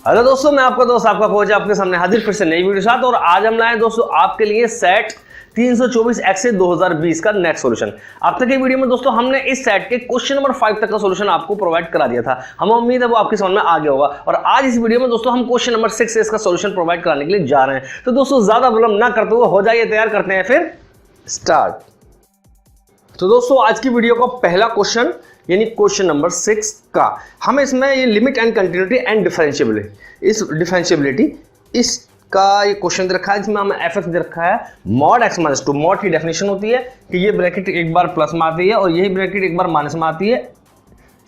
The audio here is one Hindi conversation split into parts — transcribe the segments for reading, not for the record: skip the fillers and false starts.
हेलो दोस्तों, मैं आपका दोस्त आपका कोच आपके सामने हाजिर फिर से नई वीडियो साथ। और आज हम लाए दोस्तों आपके लिए सेट 324 एक्स 2020 का नेक्स्ट सॉल्यूशन। अब तक की वीडियो में दोस्तों हमने इस सेट के क्वेश्चन नंबर 5 तक का सॉल्यूशन आपको प्रोवाइड करा दिया था। हमें उम्मीद है वो आपकी समझ में आ गया होगा। और आज इस वीडियो में दोस्तों हम क्वेश्चन नंबर 6 से इसका सॉल्यूशन प्रोवाइड कराने के लिए जा रहे हैं। तो दोस्तों ज्यादा विलंब ना करते हुए हो जाइए तैयार, करते हैं फिर स्टार्ट। तो दोस्तों आज की वीडियो का पहला क्वेश्चन यानी क्वेश्चन नंबर 6 का हमें इसमें ये limit and continuity and differentiability इसका ये क्वेश्चन दे रखा है, जिसमें हमें एफ एक्स दे रखा है mod x minus two. Mod की डेफिनेशन होती है कि ये ब्रैकेट एक बार प्लस में आती है और यही ब्रैकेट एक बार माइनस में आती है।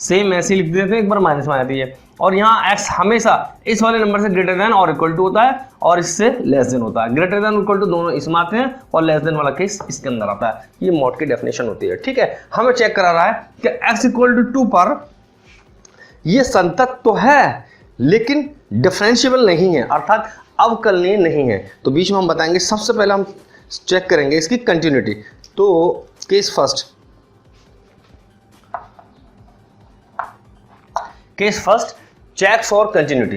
सेम ऐसे लिख देते हैं, एक बार माइनस में आती है। और यहाँ x हमेशा इस वाले नंबर से ग्रेटर देन और इक्वल टू होता है और इससे लेस देन होता है। ग्रेटर देन इक्वल टू दोनों इसमें आते हैं और लेस देन वाला केस इसके अंदर आता है। ये मॉड की डेफिनेशन होती है। ठीक है, हमें चेक करा रहा है कि x इक्वल टू 2 पर ये संतत तो है लेकिन डिफरेंशिएबल नहीं है, अर्थात अवकलनीय नहीं है। तो बीच में हम बताएंगे। सबसे पहले हम चेक करेंगे इसकी कंटिन्यूटी। तो case first check for continuity.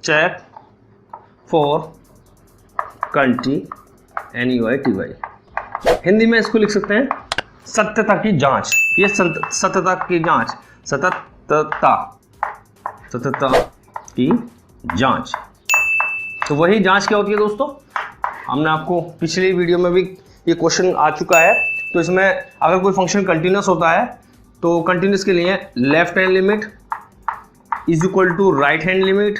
Check for continuity, Hindi में इसको लिख सकते हैं सत्यता की जांच। ये सत्यता की जांच, सततता की जांच। तो वही जांच क्या होती है दोस्तों, हमने आपको पिछली वीडियो में भी ये क्वेश्चन आ चुका है। तो इसमें अगर कोई फंक्शन कंटिन्यूअस होता है तो कंटिन्यूअस के लिए left hand limit is equal to right hand limit,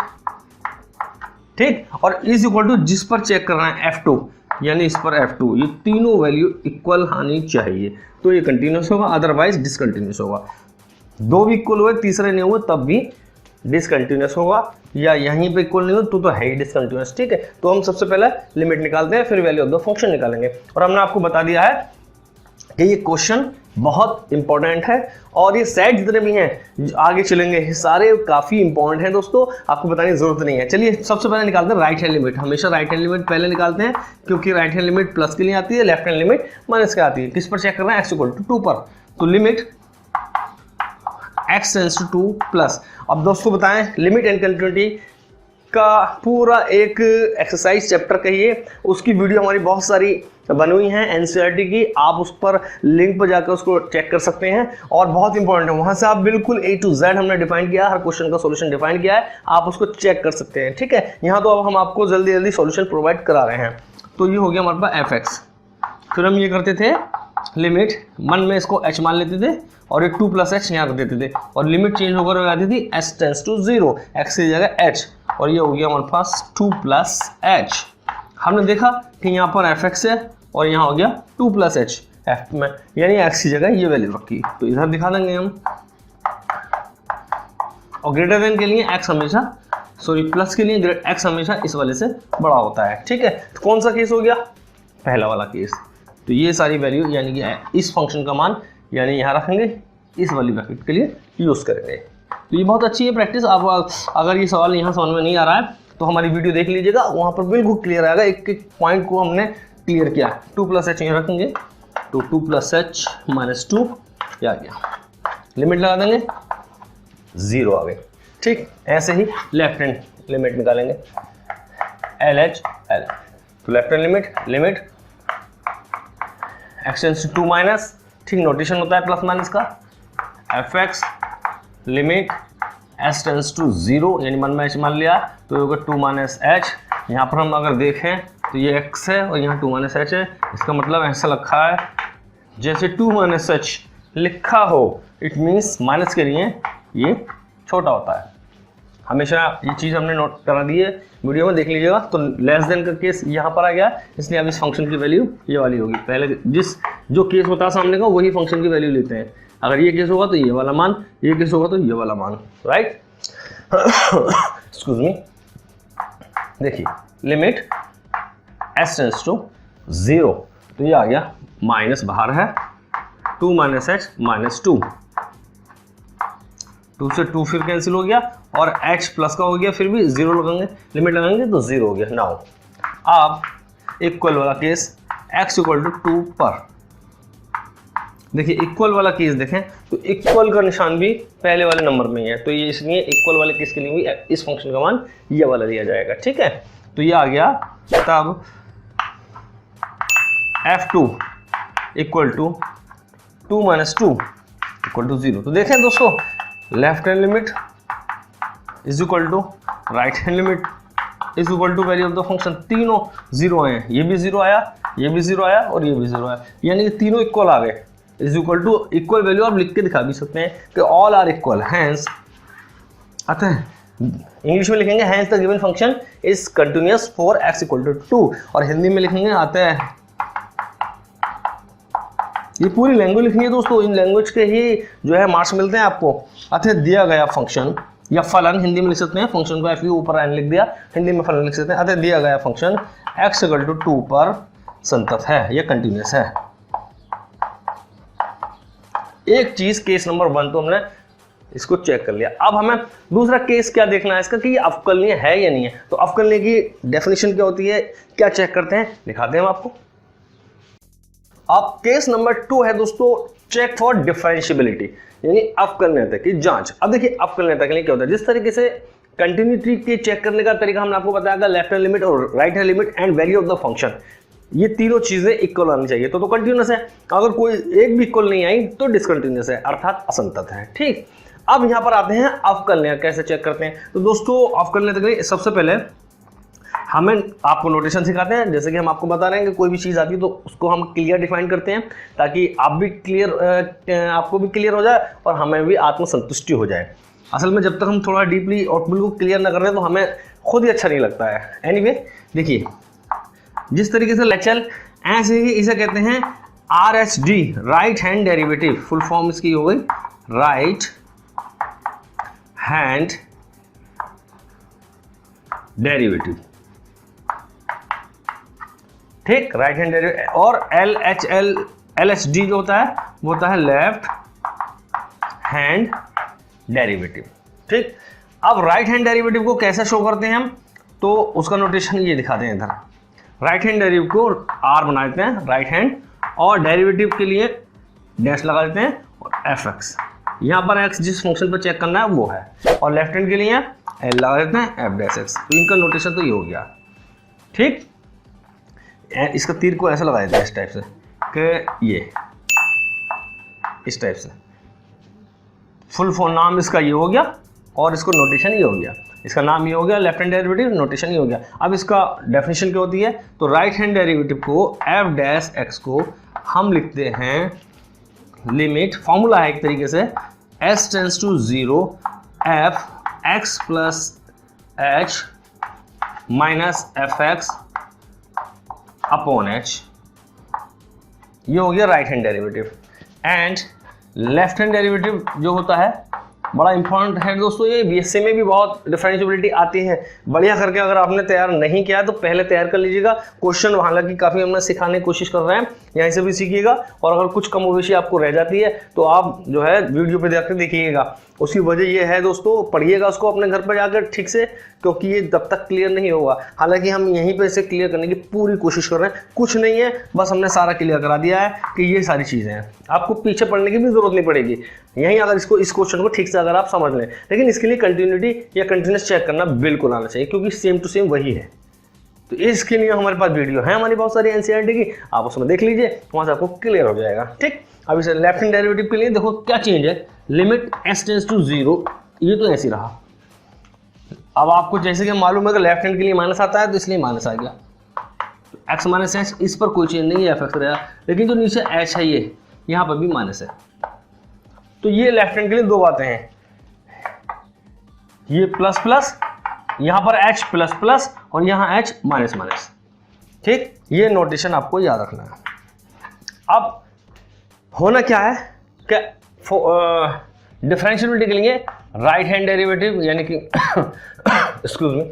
ठीक, और इज इक्वल टू जिस पर चेक करना है F2 यानी इस पर F2, ये तीनों वैल्यू इक्वल आनी चाहिए तो ये कंटिन्यूअस होगा, अदरवाइज डिसकंटिन्यूअस होगा। दो भी इक्वल हुए तीसरे नहीं हुए तब भी डिसकंटिन्यूअस होगा, या यहीं पे इक्वल नहीं हो तो है ही डिसकंटिन्यूअस। ठीक है, तो हम सबसे पहले लिमिट निकालते हैं, फिर वैल्यू ऑफ द फंक्शन निकालेंगे। और हमने आपको बता दिया है कि ये क्वेश्चन बहुत इंपॉर्टेंट है और ये सेट जितने भी हैं आगे चलेंगे ये सारे काफी इंपॉर्टेंट हैं दोस्तों, आपको बताने की जरूरत नहीं है। चलिए सबसे पहले निकालते हैं राइट हैंड लिमिट। हमेशा राइट हैंड लिमिट पहले निकालते हैं क्योंकि राइट हैंड लिमिट प्लस के लिए आती है, लेफ्ट हैंड लिमिट माइनस के आती है। किस पर चेक करना है, एक्स इक्वल टू 2 पर। तो limit x tends to 2 plus. अब दोस्तों बताएं लिमिट एंड कंटिन्यूटी का पूरा एक एक्सरसाइज चैप्टर कहिए, उसकी वीडियो हमारी बहुत सारी बनी हुई हैं एनसीईआरटी की, आप उस पर लिंक पर जाकर उसको चेक कर सकते हैं और बहुत इंपॉर्टेंट है। वहां से आप बिल्कुल A to Z हमने डिफाइन किया, हर क्वेश्चन का सॉल्यूशन डिफाइन किया है, आप उसको चेक कर सकते हैं। ठीक है, यहाँ तो अब हम आपको जल्दी जल्दी सॉल्यूशन प्रोवाइड करा रहे हैं। तो ये हो गया हमारे पास एफ एक्स। फिर हम ये करते थे लिमिट, मन में इसको h मान लेते थे और एक 2 प्लस एच यहाँ रख देते थे और लिमिट चेंज होकर हो जाती थी s टेंड्स टू 0, x की जगह h, और ये हो गया हमारे पास 2 प्लस एच। हमने देखा कि यहाँ पर एफ एक्स है और यहाँ हो गया 2 प्लस एच एफ में, यानी x की जगह ये वैल्यू रखी, तो इधर दिखा देंगे हम। और ग्रेटर देन के लिए x हमेशा, सॉरी प्लस के लिए x हमेशा इस वाले से बड़ा होता है। ठीक है, तो कौन सा केस हो गया, पहला वाला केस। तो ये सारी वैल्यू यानी कि इस फंक्शन का मान यानी यहाँ रखेंगे, इस वाली ब्रैकेट के लिए यूज़ करेंगे। तो ये बहुत अच्छी है प्रैक्टिस। आप अगर ये सवाल यहाँ समझ में नहीं आ रहा है तो हमारी वीडियो देख लीजिएगा, वहाँ पर बिल्कुल क्लियर आएगा, एक एक पॉइंट को हमने क्लियर किया। 2 प्लस एच यहाँ रखेंगे तो 2 प्लस एच माइनस 2 ये आ गया, लिमिट लगा देंगे 0 आ गए। ठीक, ऐसे ही लेफ्ट हैंड लिमिट निकालेंगे LHL। तो left hand limit x tends to 2 minus, ठीक, नोटेशन होता है प्लस माइनस का, F X limit s tends to 0 यानी मन में h मान लिया तो होगा 2 माइनस एच। यहाँ पर हम अगर देखें तो ये x है और यहाँ 2 माइनस एच है, इसका मतलब ऐसा लिखा है जैसे 2 माइनस एच लिखा हो, इट मीन्स माइनस के लिए ये छोटा होता है। हमेशा ये चीज़ हमने नोट करा दी है, वीडियो में देख लीजिएगा। तो लेस देन का केस यहाँ पर आ गया, इसलिए अब इस फंक्शन की वैल्यू ये वाली होगी। पहले जो केस होता है सामने का वही फंक्शन की वैल्यू लेते हैं। अगर ये केस होगा तो ये वाला मान, ये केस होगा तो ये वाला मान, राइट। एक्सक्यूज मी, देखिए लिमिट s टेंड्स टू 0, तो ये आ गया माइनस बाहर है 2 माइनस एच माइनस 2, 2 से 2 फिर कैंसिल हो गया और h प्लस का हो गया, फिर भी 0 लगाएंगे, लिमिट लगाएंगे तो 0 हो गया। नाउ अब इक्वल वाला केस x इक्वल टू 2 पर देखिए इक्वल वाला केस देखें तो इक्वल का निशान भी पहले वाले नंबर में ही है, तो ये इसलिए इक्वल वाले केस के लिए भी इस फंक्शन का मान ये वाला दिया जाएगा। ठीक है, तो ये आ गया। तब f2 equal to 2 - 2 equal to 0। तो देखें दोस्तों, left hand limit is equal to right hand limit is equal to value of the function. तीनों 0 आए हैं, ये भी 0 आया, ये भी 0 आया और ये भी 0 आया, यानी कि तीनों इक्वल आ गए। Is equal to equal value आप लिख के दिखा भी सकते हैं कि ऑल आर इक्वल, हैंस आता है इंग्लिश में लिखेंगे hence the given function is continuous for x equal to 2, और हिंदी में लिखेंगे आता है, ये पूरी लैंग्वेज लिखनी है दोस्तों, इन लैंग्वेज के ही जो है मार्क्स मिलते हैं आपको। अतः दिया गया फंक्शन या फलन, हिंदी में लिख सकते हैं, फंक्शन को एफ ऊपर एन लिख दिया, हिंदी में फलन लिख सकते हैं। अतः दिया गया फंक्शन x इक्वल टू 2 पर संतत है, यह कंटिन्यूअस है। एक चीज केस नंबर 1 तो हमने इसको चेक कर लिया। अब हमें दूसरा केस क्या देखना है इसका कि ये अवकलनीय है या नहीं है। तो अवकलनीय की डेफिनेशन क्या होती है, क्या चेक करते हैं, दिखाते हैं हम आपको। अब केस नंबर 2 है दोस्तों, चेक फॉर डिफरेंशिएबिलिटी, यानी अवकलनीयता की जांच। अब देखिए अवकलनीयता के लिए क्या होता है, जिस तरीके से कंटिन्यूटी के चेक करने का तरीका हमने आपको बताया, लेफ्ट हैंड लिमिट और right hand limit and value of the function, ये तीनों चीजें इक्वल आनी चाहिए तो कंटिन्यूअस है। अगर कोई एक भी इक्वल नहीं आई तो डिसकंटिन्यूअस है, अर्थात असंतत है। ठीक, अब यहां पर आते हैं अवकलनीय कैसे चेक करते हैं। तो दोस्तों अवकलनीय के लिए सबसे पहले हमें आपको नोटेशन सिखाते हैं, जैसे कि हम आपको बता रहे हैं कि कोई भी चीज आती है तो उसको हम क्लियर डिफाइन करते हैं ताकि आप भी क्लियर, आपको भी क्लियर हो जाए और हमें भी आत्मसंतुष्टि हो जाए। असल में जब तक हम थोड़ा डीपली और बिल्कुल क्लियर ना कर रहे हैं तो हमें खुद ही अच्छा नहीं लगता है। एनीवे देखिए, जिस तरीके से लेक्चर ऐसे ही इसे कहते हैं RHD, right hand derivative, full form इसकी हो गई राइट हैंड डेरिवेटिव। ठीक, राइट हैंड डेरिवेटिव। और LHD जो होता है वो होता है लेफ्ट हैंड डेरिवेटिव। ठीक, अब राइट हैंड डेरिवेटिव को कैसे शो करते हैं हम, तो उसका नोटेशन ये दिखाते हैं इधर। राइट हैंड डेरिवेटिव को R बना देते हैं राइट हैंड, और डेरिवेटिव के लिए डैश लगा देते हैं और fx, यहाँ पर x जिस फंक्शन पर चेक करना है वो है, और लेफ्ट हैंड के लिए L लगा देते हैं f'(x). तो इनका नोटेशन तो ये हो गया। ठीक, इसका तीर को ऐसा लगा देते हैं इस टाइप से कि ये इस टाइप से, फुल फॉर्म नाम इसका ये हो गया और इसको नोटेशन ये हो गया, इसका नाम ये हो गया, लेफ्ट हैंड डेरिवेटिव नोटेशन ये हो गया। अब इसका डेफिनेशन क्या होती है, तो राइट हैंड डेरिवेटिव को f'(x) को हम लिखते हैं लिमिट, फॉर्मूला है एक तरीके से, s tends to 0 f(x + h - fx upon h, ये हो गया right hand derivative. And left hand derivative जो होता है बड़ा इंपॉर्टेंट है दोस्तों, ये बीएससी में भी बहुत डिफरेंशिएबिलिटी आती है। बढ़िया करके अगर आपने तैयार नहीं किया तो पहले तैयार कर लीजिएगा। क्वेश्चन हालांकि काफ़ी हमने सिखाने की कोशिश कर रहे हैं, यहीं से भी सीखिएगा, और अगर कुछ कमोबेशी आपको रह जाती है तो आप जो है वीडियो पे जाकर देखिएगा। उसकी वजह ये है दोस्तों, पढ़िएगा उसको अपने घर पर जाकर ठीक से, क्योंकि ये तब तक क्लियर नहीं होगा। हालांकि हम यहीं पे इसे क्लियर करने की पूरी कोशिश कर रहे हैं, कुछ नहीं है, बस हमने सारा क्लियर करा दिया है कि ये सारी चीज़ें हैं, आपको पीछे पढ़ने की भी जरूरत नहीं पड़ेगी। यहीं अगर इस क्वेश्चन को ठीक से अगर आप समझ लें, लेकिन इसके लिए कंटिन्यूटी या कंटिन्यूस चेक करना बिल्कुल आना चाहिए, क्योंकि सेम टू सेम वही है। तो इसके लिए हमारे पास वीडियो है हमारी बहुत सारी एनसीईआरटी की, आप उसमें देख लीजिए, वहाँ से आपको क्लियर हो जाएगा। ठीक, अब इसे लेफ्ट हैंड डेरिवेटिव के लिए देखो क्या चेंज है, लिमिट s टेंड्स टू 0, ये तो ऐसे रहा। अब आपको जैसे कि मालूम है कि लेफ्ट हैंड के लिए माइनस आता है तो इसलिए माइनस आ गया, x - h, इस पर कोई चेंज नहीं है, f(x) रहेगा, लेकिन जो नीचे h है ये यहाँ पर भी माइनस है। तो ये लेफ्ट हैंड के लिए दो बातें हैं, ये प्लस प्लस, यहाँ पर h प्लस प्लस और यहाँ h माइनस माइनस। ठीक, ये नोटेशन आपको याद रखना है। अब होना क्या है कि डिफरेंशिएबिलिटी के लिए राइट हैंड डेरिवेटिव यानी कि excuse me,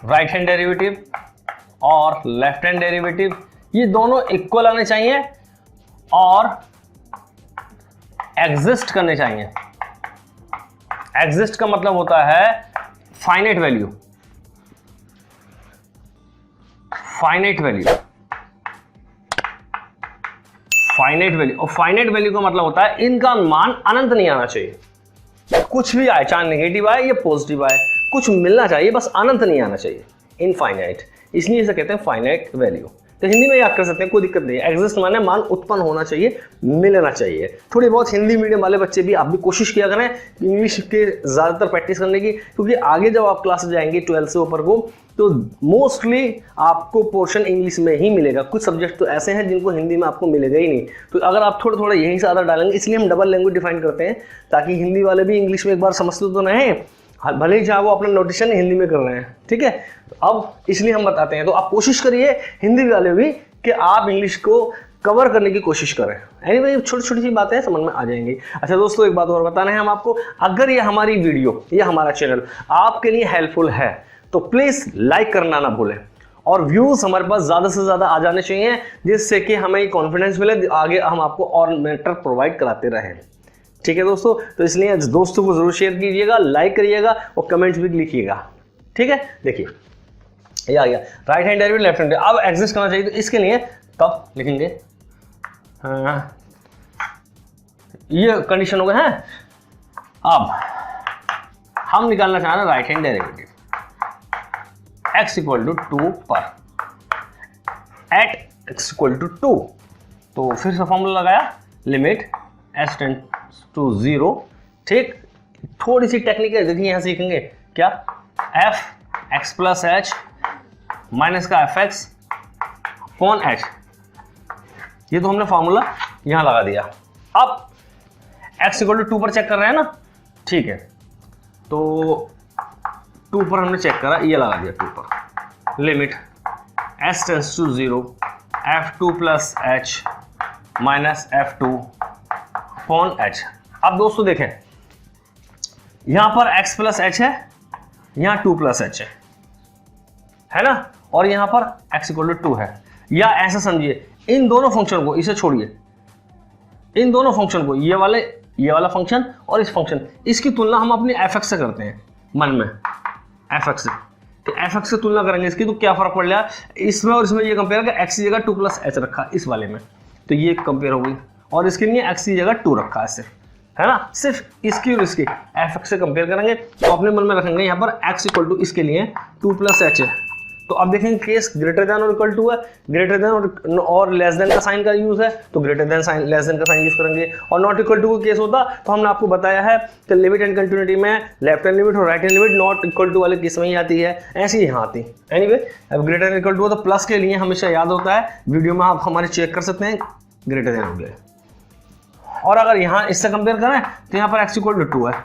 right hand derivative और लेफ्ट हैंड डेरिवेटिव ये दोनों इक्वल आने चाहिए और एग्जिस्ट करने चाहिए। एग्जिस्ट का मतलब होता है finite value, finite value, finite value, और फाइनाइट वैल्यू का मतलब होता है इनका मान अनंत नहीं आना चाहिए। कुछ भी आए, चाहे नेगेटिव आए या पॉजिटिव आए, कुछ मिलना चाहिए, बस अनंत नहीं आना चाहिए, इनफाइनाइट, इसलिए इसे कहते हैं फाइनाइट वैल्यू। तो हिंदी में याद कर सकते हैं, कोई दिक्कत नहीं है। एग्जिस्ट माने मान उत्पन्न होना चाहिए, मिलना चाहिए। थोड़ी बहुत हिंदी मीडियम वाले बच्चे भी, आप भी कोशिश किया करें इंग्लिश के ज़्यादातर प्रैक्टिस करने की, क्योंकि आगे जब आप क्लास जाएंगे 12 से ऊपर को, तो मोस्टली आपको पोर्शन इंग्लिश में ही मिलेगा। कुछ सब्जेक्ट तो ऐसे हैं जिनको हिंदी में आपको मिलेगा ही नहीं। तो अगर आप थोड़ा थोड़ा यही से आदत डालेंगे, इसलिए हम डबल लैंग्वेज डिफाइन करते हैं, ताकि हिंदी वाले भी इंग्लिश में एक बार समझते तो नहीं, भले ही चाहे वो अपना नोटेशन हिंदी में कर रहे हैं, ठीक है। अब इसलिए हम बताते हैं, तो आप कोशिश करिए हिंदी वाले भी कि आप इंग्लिश को कवर करने की कोशिश करें। एनीवे छोटी छोटी सी बातें समझ में आ जाएंगी। अच्छा दोस्तों, एक बात और बताना है हम आपको, अगर ये हमारी वीडियो, ये हमारा चैनल आपके लिए हेल्पफुल है तो प्लीज लाइक करना ना भूलें, और व्यूज हमारे पास ज्यादा से ज्यादा आ जाने चाहिए, जिससे कि हमें कॉन्फिडेंस मिले, आगे हम आपको और मेंटर प्रोवाइड कराते रहें। ठीक है दोस्तों, तो इसलिए दोस्तों को जरूर शेयर कीजिएगा, लाइक करिएगा और कमेंट्स भी लिखिएगा। ठीक है, देखिए ये आ गया right hand derivative left hand. अब एग्जिस्ट करना चाहिए, तो इसके लिए तब लिखेंगे ये कंडीशन हो गया है। अब हम निकालना चाह रहे हैं right hand derivative x equal to 2 पर एट x इक्वल टू 2। तो फिर से फॉर्मूला लगाया, लिमिट s टेंड्स टू 0। ठीक, थोड़ी सी टेक्निक है, देखिए यहां सीखेंगे क्या, f x plus h minus का एफ एक्स अपॉन एच, ये तो हमने फॉर्मूला यहां लगा दिया। अब x इक्वल टू 2 पर चेक कर रहे हैं ना, ठीक है, तो 2 पर हमने चेक करा, ये लगा दिया 2 पर, limit s tends to 0 f2 plus h minus f2 upon h। अब दोस्तों देखें, यहां पर x प्लस h है, यहां 2 प्लस h है ना, और यहां पर x इक्वल टू 2 है। या ऐसा समझिए, इन दोनों फंक्शन को, इसे छोड़िए, इन दोनों फंक्शन को, ये वाला फंक्शन और इस फंक्शन, इसकी तुलना हम अपनी fx से करते हैं मन में, fx से। तो fx से तुलना करेंगे इसकी, तो क्या फर्क पड़ रहा है इसमें और इसमें, ये कंपेयर कर, x की जगह 2 प्लस h रखा इस वाले में, तो ये कंपेयर हो गई, और इसके लिए x की जगह 2 रखा है सिर्फ, है ना, सिर्फ इसकी और इसकी fx से कंपेयर करेंगे। तो अपने मन में रखेंगे यहाँ पर x इक्वल टू, इसके लिए 2 प्लस h है, तो अब देखेंगे केस ग्रेटर देन और इक्वल टू है, ग्रेटर देन और लेस देन का साइन का यूज है, तो greater than sign, less than का साइन यूज करेंगे। और नॉट इक्वल टू का केस होता तो हमने आपको बताया है कि लिमिट एंड कंटिन्यूटी में लेफ्ट हैंड लिमिट और right hand limit not equal to वाले केस में ही आती है, ऐसी ही यहाँ आती। एनीवे, अब ग्रेटर देन इक्वल टू तो प्लस के लिए हमेशा याद होता है, वीडियो में आप हमारे चेक कर सकते हैं ग्रेटर देन हो गए। और अगर यहाँ इससे कंपेयर करें तो यहाँ पर x इक्वल टू 2 है,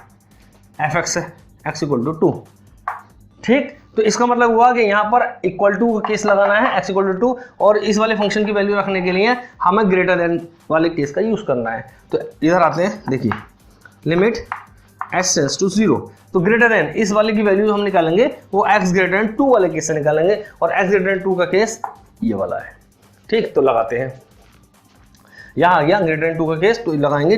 एफ एक्स है x इक्वल टू 2। ठीक, तो इसका मतलब हुआ कि यहाँ पर इक्वल टू का केस लगाना है, x इक्वल टू 2, और इस वाले फंक्शन की वैल्यू रखने के लिए हमें ग्रेटर देन वाले केस का यूज करना है। तो इधर आते हैं, देखिए लिमिट s टेंड्स टू 0, तो ग्रेटर देन इस वाले की वैल्यू हम निकालेंगे वो x ग्रेटर देन 2 वाले केस से निकालेंगे, और x ग्रेटर देन 2 का केस ये वाला है। ठीक, तो लगाते हैं, यहाँ आ गया ग्रेटर देन 2 का केस, तो लगाएंगे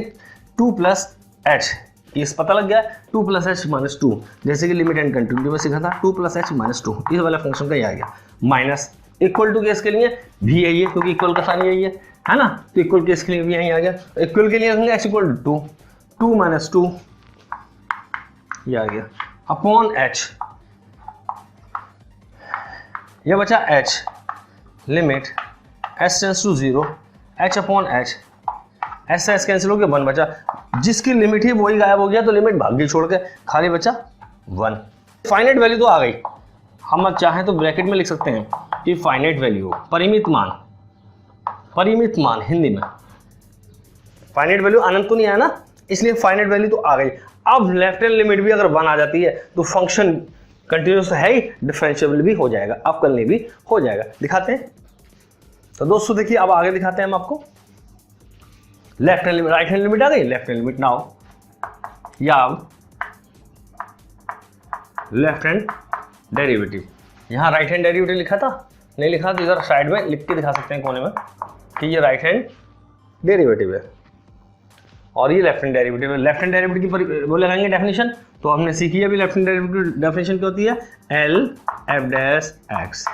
2 प्लस h, केस पता लग गया, 2 प्लस h माइनस 2, जैसे कि लिमिट एंड कंटिन्यूटी में सीखा था, 2 प्लस h माइनस 2, इस वाला फंक्शन का ये आ गया। माइनस इक्वल टू केस के लिए भी यही है, क्योंकि इक्वल का साइन यही है ना, तो इक्वल केस के लिए भी यही आ गया। इक्वल के लिए रखेंगे x इक्वल टू 2 माइनस 2, ये आ गया, अपॉन h, ये बचा h, limit s tends to 0 h upon h, s से s कैंसिल हो गया, 1 बचा, जिसकी लिमिट ही वही गायब हो गया, तो लिमिट भाग गई छोड़ के, खाली बचा 1। फाइनाइट वैल्यू तो आ गई, हम अब चाहें तो ब्रैकेट में लिख सकते हैं कि फाइनाइट वैल्यू, परिमित मान, परिमित मान हिंदी में, फाइनाइट वैल्यू अनंत तो नहीं आया ना, इसलिए फाइनाइट वैल्यू तो आ गई। अब लेफ्ट हैंड लिमिट भी अगर 1 आ जाती है तो फंक्शन कंटिन्यूस है ही, डिफरेंशिएबल भी हो जाएगा, अवकलनीय भी हो जाएगा। दिखाते हैं, तो दोस्तों देखिए अब आगे दिखाते हैं हम आपको। Left hand limit, right hand limit आ गई, लेफ्ट हैंड लिमिट नाउ, या लेफ्ट हैंड डेरिवेटिव, यहाँ राइट हैंड डेरिवेटिव लिखा था, नहीं लिखा तो इधर साइड में लिख के दिखा सकते हैं कोने में कि ये राइट हैंड डेरिवेटिव है और ये लेफ्ट हैंड डेरिवेटिव है। लेफ्ट हैंड डेरिवेटिव की वो लगाएंगे डेफिनेशन, तो हमने सीखी है अभी लेफ्ट हैंड डेरिवेटिव डेफिनेशन क्या होती है, L F dash X,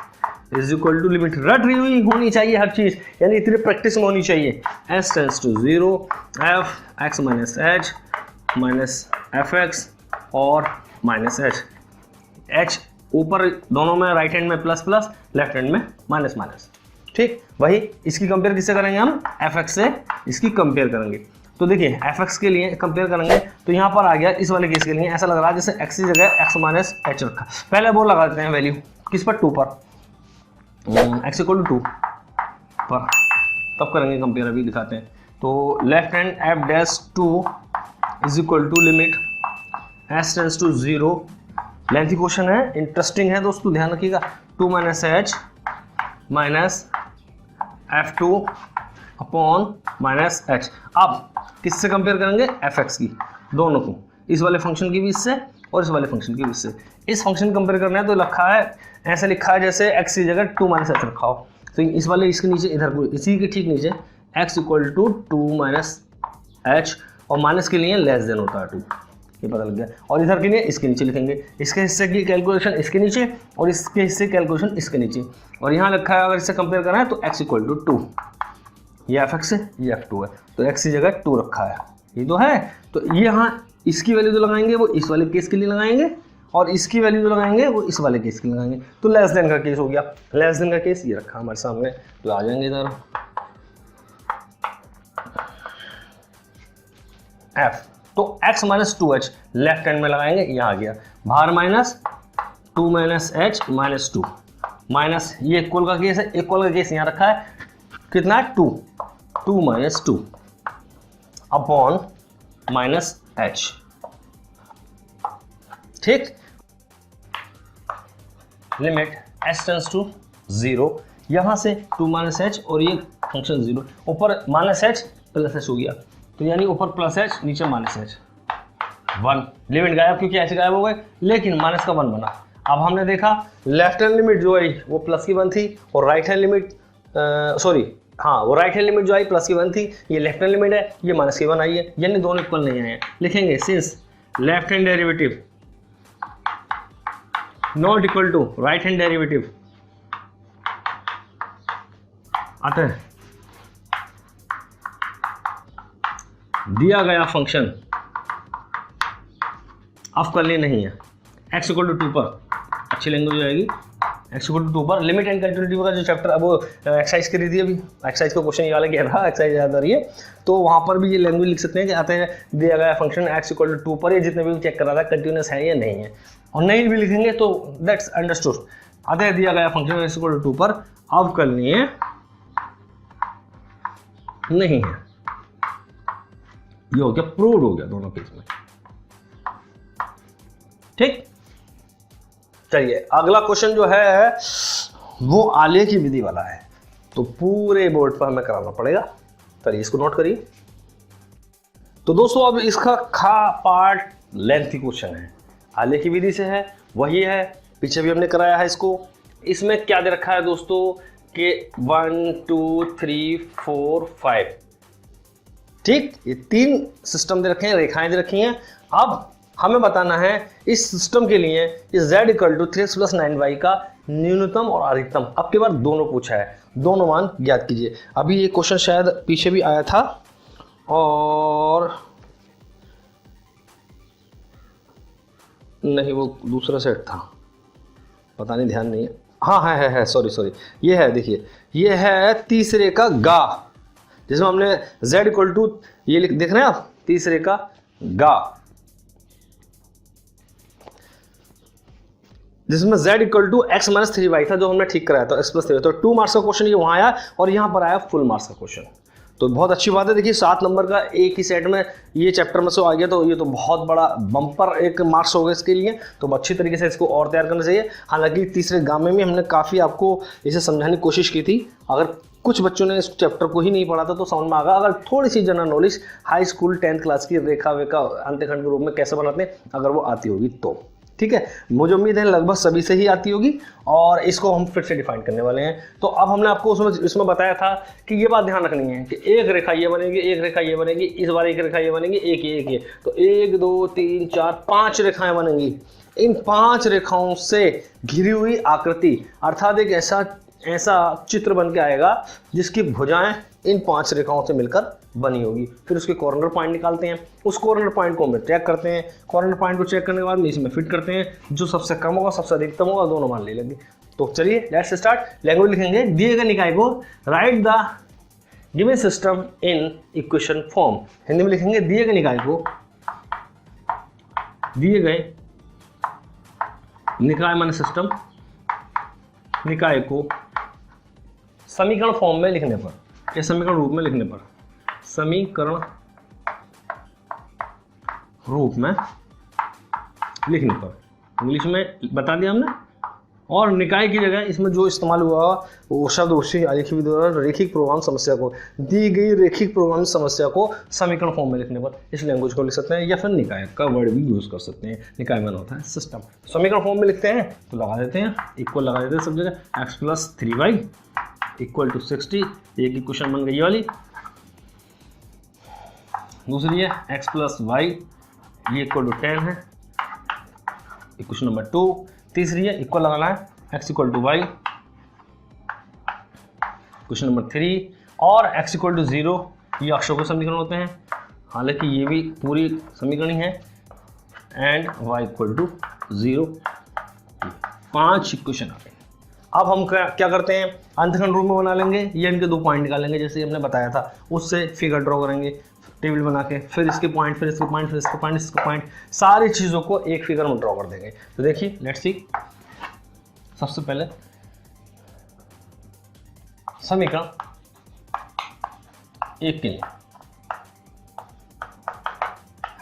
is equal to limit रट रही हुई होनी चाहिए हर चीज, यानी इतनी प्रैक्टिस में होनी चाहिए। s tends to 0 f x minus H minus F X और माइनस एच। h ऊपर दोनों में राइट हैंड में प्लस प्लस, लेफ्ट हैंड में माइनस माइनस। ठीक, वही इसकी कंपेयर किससे करेंगे हम, fx से इसकी कंपेयर करेंगे। तो देखिए fx के लिए कंपेयर करेंगे तो यहाँ पर आ गया इस वाले केस के लिए ऐसा लग रहा है जैसे x की जगह x माइनस एच रखा। पहले वो लगा देते हैं वैल्यू किस पर, 2 पर, x इक्वल टू 2 पर, तब करेंगे कंपेयर, अभी दिखाते हैं। तो left hand f dash 2 is equal to limit s tends to 0। Lengthy question है, इंटरेस्टिंग है दोस्तों, ध्यान रखिएगा। 2 minus H minus f2 upon minus H. अब किससे कंपेयर करेंगे, fx की, दोनों को, इस वाले फंक्शन की भी इससे और इस वाले फंक्शन की भी इससे। इस फंक्शन कंपेयर करना है तो लिखा है, ऐसे लिखा है जैसे x की जगह 2 माइनस एच रखा हो। तो इस वाले इसके नीचे इधर को, इसी के ठीक नीचे x equal to 2 minus H, और माइनस के लिए लेस देन होता है 2, ये पता लग गया। और इधर के लिए इसके नीचे लिखेंगे, इसके हिस्से की कैलकुलेशन इसके नीचे और इसके हिस्से कैलकुलेशन इसके नीचे। और यहाँ लिखा है अगर इससे कंपेयर करना है तो x इक्वल टू 2, ये f(x) है, ये f2 है, तो x की जगह 2 रखा है, ये तो है। तो ये यहाँ इसकी वैल्यू जो लगाएंगे वो इस वाले केस के लिए लगाएंगे, और इसकी वैल्यू जो लगाएंगे वो इस वाले केस के लिए लगाएंगे। तो लेस देन का केस हो गया, लेस देन का केस ये रखा हमारे सामने। तो आ जाएंगे इधर f, तो x minus 2h left hand में लगाएंगे, यहाँ आ गया, बाहर minus 2 minus H minus 2 minus, ये इक्वल का केस है, इक्वल का केस यहाँ रखा है, कितना है 2 माइनस 2 अपॉन माइनस एच। ठीक, लिमिट s टेंड्स टू 0, यहां से 2 माइनस एच और ये फंक्शन 0, ऊपर माइनस एच प्लस एच हो गया, तो यानी ऊपर प्लस एच नीचे माइनस एच, 1, लिमिट गायब क्योंकि एच गायब हो गए, लेकिन माइनस का 1 बना। अब हमने देखा लेफ्ट हैंड लिमिट जो आई वो प्लस की 1 थी, और राइट हैंड लिमिट वो राइट हैंड लिमिट जो आई प्लस की 1 थी, ये लेफ्ट हैंड लिमिट है, ये माइनस की 1 आई है, यानी दोनों इक्वल नहीं आए हैं। लिखेंगे since left hand derivative not equal to right hand derivative आता है, दिया गया फंक्शन अवकलनीय नहीं है, x इक्वल टू 2 पर, अच्छी लैंग्वेज आएगी, x इक्वल टू 2 पर। लिमिट एंड कंटिन्यूटी का जो चैप्टर अब वो एक्सरसाइज करी थी, अभी एक्सरसाइज का क्वेश्चन ये वाला कह रहा, एक्सरसाइज याद आ रही है, तो वहाँ पर भी ये लैंग्वेज लिख सकते हैं कि आते हैं दिया गया फंक्शन x इक्वल टू 2 पर, ये जितने भी चेक करा था कंटिन्यूस है या नहीं है, और नहीं भी लिखेंगे तो दैट्स अंडरस्टूड। आते हैं दिया गया फंक्शन x इक्वल टू 2 पर अवकलनीय नहीं है, ये हो गया, प्रूव हो गया दोनों केस में। ठीक, चलिए अगला क्वेश्चन जो है वो आलेख की विधि वाला है, तो पूरे बोर्ड पर हमें कराना पड़ेगा। चलिए इसको नोट करिए। तो दोस्तों अब इसका खा पार्ट लेंथी क्वेश्चन है, आलेख की विधि से है, वही है, पीछे भी हमने कराया है इसको। इसमें क्या दे रखा है दोस्तों कि 1 2 3 4 5, ठीक, ये 3 सिस्टम दे रखे हैं, रेखाएं दे रखी हैं। अब हमें बताना है इस सिस्टम के लिए इस z equal to 3x plus 9y का न्यूनतम और अधिकतम। अब के बाद दोनों पूछा है, दोनों मान ज्ञात कीजिए। अभी ये क्वेश्चन शायद पीछे भी आया था, और नहीं वो दूसरा सेट था, पता नहीं, ध्यान नहीं है। हाँ है सॉरी, ये है, देखिए ये है तीसरे का गा, जिसमें हमने z इक्वल टू, ये देख रहे हैं आप, तीसरे का गा, जिसमें z equal to x minus 3y था, जो हमने ठीक कराया था, x प्लस 3, तो 2 मार्क्स का क्वेश्चन ये वहाँ आया, और यहाँ पर आया फुल मार्क्स का क्वेश्चन। तो बहुत अच्छी बात है, देखिए 7 नंबर का एक ही सेट में ये चैप्टर में से आ गया, तो ये तो बहुत बड़ा बम्पर एक मार्क्स हो गया इसके लिए। तो अच्छी तरीके से इसको और तैयार करना चाहिए। हालांकि तीसरे गामे में हमने काफ़ी आपको इसे समझाने की कोशिश की थी, अगर कुछ बच्चों ने इस चैप्टर को ही नहीं पढ़ा था तो समझ में आ गया। अगर थोड़ी सी general knowledge high school 10th class की रेखा वेखा अंत्यखंड के रूप में कैसे बनाते हैं, अगर वो आती होगी तो ठीक है, मुझे उम्मीद है लगभग सभी से ही आती होगी, और इसको हम फिर से डिफाइन करने वाले हैं। तो अब हमने आपको इसमें बताया था कि ये बात ध्यान रखनी है कि एक रेखा ये बनेगी, एक रेखा ये बनेगी, इस बार एक रेखा ये बनेगी, एक ये, तो 1 2 3 4 5 रेखाएं बनेंगी। इन 5 रेखाओं से घिरी हुई आकृति, अर्थात एक ऐसा ऐसा चित्र बन के आएगा जिसकी भुजाएं इन 5 रेखाओं से मिलकर बनी होगी। फिर उसके कॉर्नर पॉइंट निकालते हैं, उस कॉर्नर पॉइंट को हम चेक करते हैं, कॉर्नर पॉइंट को चेक करने के बाद में इसमें फिट करते हैं, जो सबसे कम होगा सबसे अधिकतम होगा दोनों मान ले लेंगे। तो चलिए लेट्स स्टार्ट। लैंग्वेज लिखेंगे दिए गए निकाय को right the given system in equation form. Hindi में लिखेंगे दिए गए निकाय को, दिए गए निकाय माने सिस्टम, निकाय को समीकरण फॉर्म में लिखने पर या समीकरण रूप में लिखने पर, समीकरण रूप में लिखने पर, इंग्लिश में बता दिया हमने। और निकाय की जगह इसमें जो इस्तेमाल हुआ वो शब्द उसी आलेखी द्वारा रेखिक प्रोग्राम समस्या को, दी गई रेखिक प्रोग्राम समस्या को समीकरण फॉर्म में लिखने पर इस लैंग्वेज को लिख सकते हैं, या फिर निकाय का वर्ड भी यूज कर सकते हैं। निकाय में होता है सिस्टम, समीकरण फॉर्म में लिखते हैं तो लगा देते हैं, इक्वल लगा देते हैं सब जगह, x + 3y = 60। एक ही क्वेश्चन बन गई वाली। दूसरी है x + y ये = 10 है, क्वेश्चन नंबर 2। तीसरी है इक्वल लगाना है, x = y, क्वेश्चन नंबर 3। और x = 0 ये अक्षरों के समीकरण होते हैं, हालांकि ये भी पूरी समीकरण ही है। And y = 0। 5 इक्वेशन आ गए। अब हम क्या करते हैं, अंतखंड रूप में बना लेंगे, ये इनके 2 पॉइंट निकालेंगे जैसे हमने बताया था, उससे फिगर ड्रॉ करेंगे टेबल बना के, फिर इसके पॉइंट, फिर इसके पॉइंट, फिर इसके पॉइंट, इसके पॉइंट, सारी चीज़ों को एक फिगर में ड्रॉ कर देंगे। तो देखिए लेट्स सी। सबसे पहले समीकरण 1 के लिए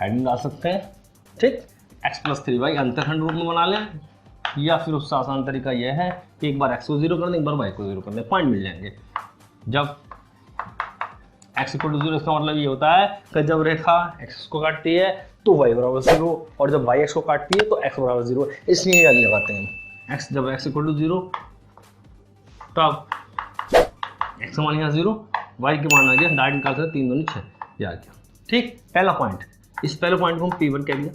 हेडिंग डाल सकते हैं, ठीक। x + 3y अंतखंड रूप में बना लें, या फिर उससे आसान तरीका यह है कि एक बार x को 0 कर दें, एक बार y को 0 कर दें, पॉइंट मिल जाएंगे। जब x = 0 इसका मतलब ये होता है कि जब रेखा x को काटती है तो y = 0, और जब y x को काटती है तो x = 0, इसलिए याद लगाते हैं। x जब x = 0 तब x का मान यहाँ 0, y के मान आ गया, डायरेक्ट निकाल सकते 3 दूनी 6, ये आ गया, ठीक। पहला पॉइंट, इस पहले पॉइंट को हम P1 कह दिया,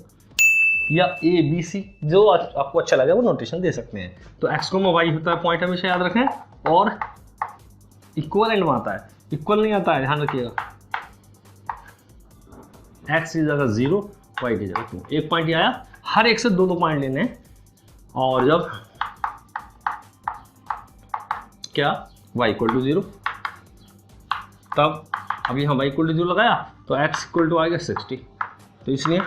या A B C जो आपको अच्छा लगे वो नोटेशन दे सकते हैं। तो x को y होता है पॉइंट, हमेशा याद रखें, और इक्वल एंड में आता है, इक्वल नहीं आता है, ध्यान रखिएगा। x की जगह 0, y की जगह 2, एक पॉइंट ही आया। हर एक से 2 पॉइंट लेने हैं, और जब क्या y = 0 तब अब यहाँ y = 0 लगाया तो x = आ गया 60। तो इसलिए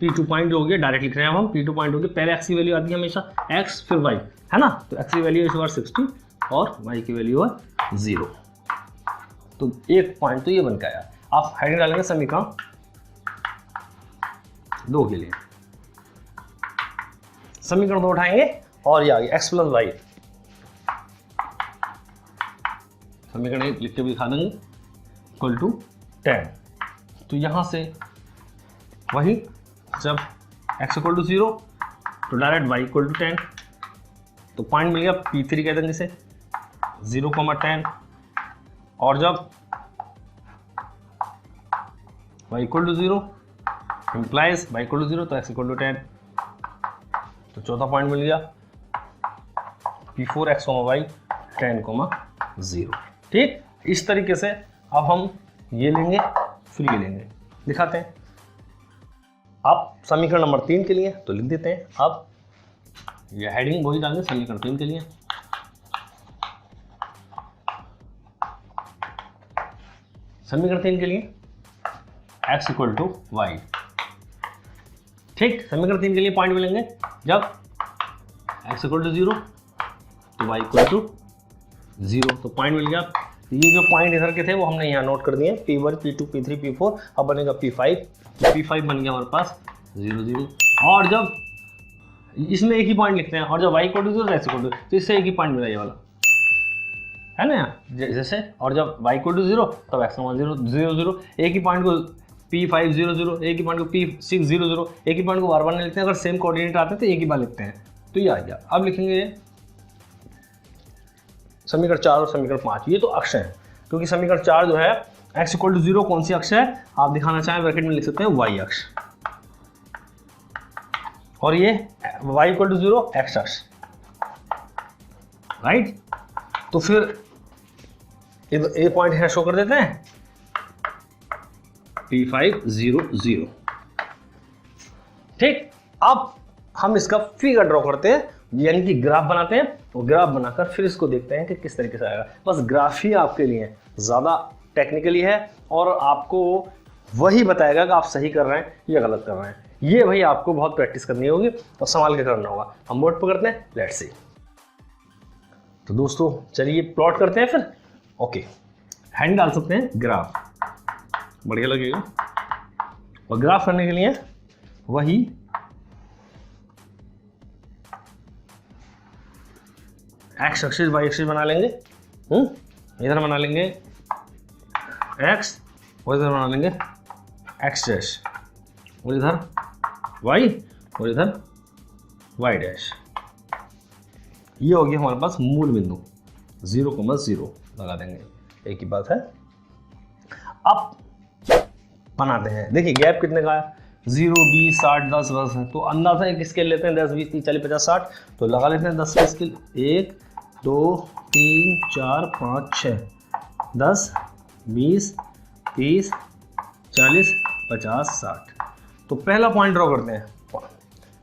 P2 पॉइंट जो हो गया डायरेक्ट लिख रहे हैं हम, P2 पॉइंट हो गया, पहले x की वैल्यू आती है हमेशा, x फिर y, है ना। तो x की वैल्यू इस बार 60 और y की वैल्यू है 0। तो एक पॉइंट तो ये बन के आया। आप हेडिंग डालेंगे समीकरण 2 के लिए, समीकरण 2 उठाएंगे और ये आ गया x + y, समीकरण 1 लिख के भी दिखा देंगे, = 10। तो यहां से वही, जब x = 0 तो डायरेक्ट y = 10, तो पॉइंट मिल गया, P3 कह देंगे इसे, 0,10। और जब y = 0 इम्प्लाइज y = 0 तो x = 10, तो चौथा पॉइंट मिल गया, P4 x, y 10,0, ठीक। इस तरीके से अब हम ये लेंगे, फिर ये लेंगे, दिखाते हैं। अब समीकरण नंबर 3 के लिए तो लिख देते हैं। अब ये हेडिंग वही डालेंगे समीकरण 3 के लिए, समीकरण 3 के लिए x = y, ठीक। समीकरण 3 के लिए पॉइंट मिलेंगे, जब x = 0 तो y = 0, तो पॉइंट मिल गया। ये जो पॉइंट इधर के थे वो हमने यहाँ नोट कर दिए, P1 P2 P3 P4, अब बनेगा P5, P5 बन गया हमारे पास 0 0। और जब इसमें एक ही पॉइंट लिखते हैं, और जब y = 0 x = 0 तो इससे एक ही पॉइंट मिला, ये वाला है ना जैसे। और जब y = 0 तब x का मान 0 0 0, एक ही पॉइंट को P5 0 0, एक ही पॉइंट को P6 0 0, एक ही पॉइंट को बार-बार नहीं लिखते हैं, अगर सेम कोऑर्डिनेट आते हैं तो एक ही बार लिखते हैं। तो ये आ गया। अब लिखेंगे समीकरण 4 और समीकरण 5, ये तो अक्ष हैं, क्योंकि समीकरण 4 जो है x = 0 कौन सी अक्ष है आप दिखाना चाहें ब्रैकेट में लिख सकते हैं, y अक्ष, और ये y = 0 x अक्ष, राइट। तो फिर ए पॉइंट है शो कर देते हैं P500। ठीक, अब हम इसका फिगर ड्रॉ करते हैं, यानी कि ग्राफ बनाते हैं, और ग्राफ बनाकर फिर इसको देखते हैं कि किस तरीके से आएगा। बस ग्राफ ही आपके लिए ज़्यादा टेक्निकली है और आपको वही बताएगा कि आप सही कर रहे हैं या गलत कर रहे हैं। ये भाई आपको बहुत प्रैक्टिस करनी होगी और संभाल के करना होगा। हम बोर्ड पर करते हैं, लेट्स सी। तो दोस्तों चलिए प्लॉट करते हैं फिर। ओके, हैंड डाल सकते हैं ग्राफ, बढ़िया लगेगा। और ग्राफ करने के लिए वही एक्स एक्सिस वाई एक्सिस बना लेंगे। इधर बना लेंगे एक्स और इधर बना लेंगे एक्स डैश, और इधर वाई और इधर वाई डैश। ये हो गया हमारे पास मूल बिंदु 0,0 लगा देंगे, एक ही बात है। अब बनाते हैं, देखिए गैप कितने का है, 0, 20, 60, 10, 10 है, तो अंदाजा एक स्केल लेते हैं, 10, 20, 30, 40, 50, 60, तो लगा लेते हैं 10 का स्केल। 1, 2, 3, 4, 5, 6, 10, 20, 30, 40, 50, 60। तो पहला पॉइंट ड्रॉ करते हैं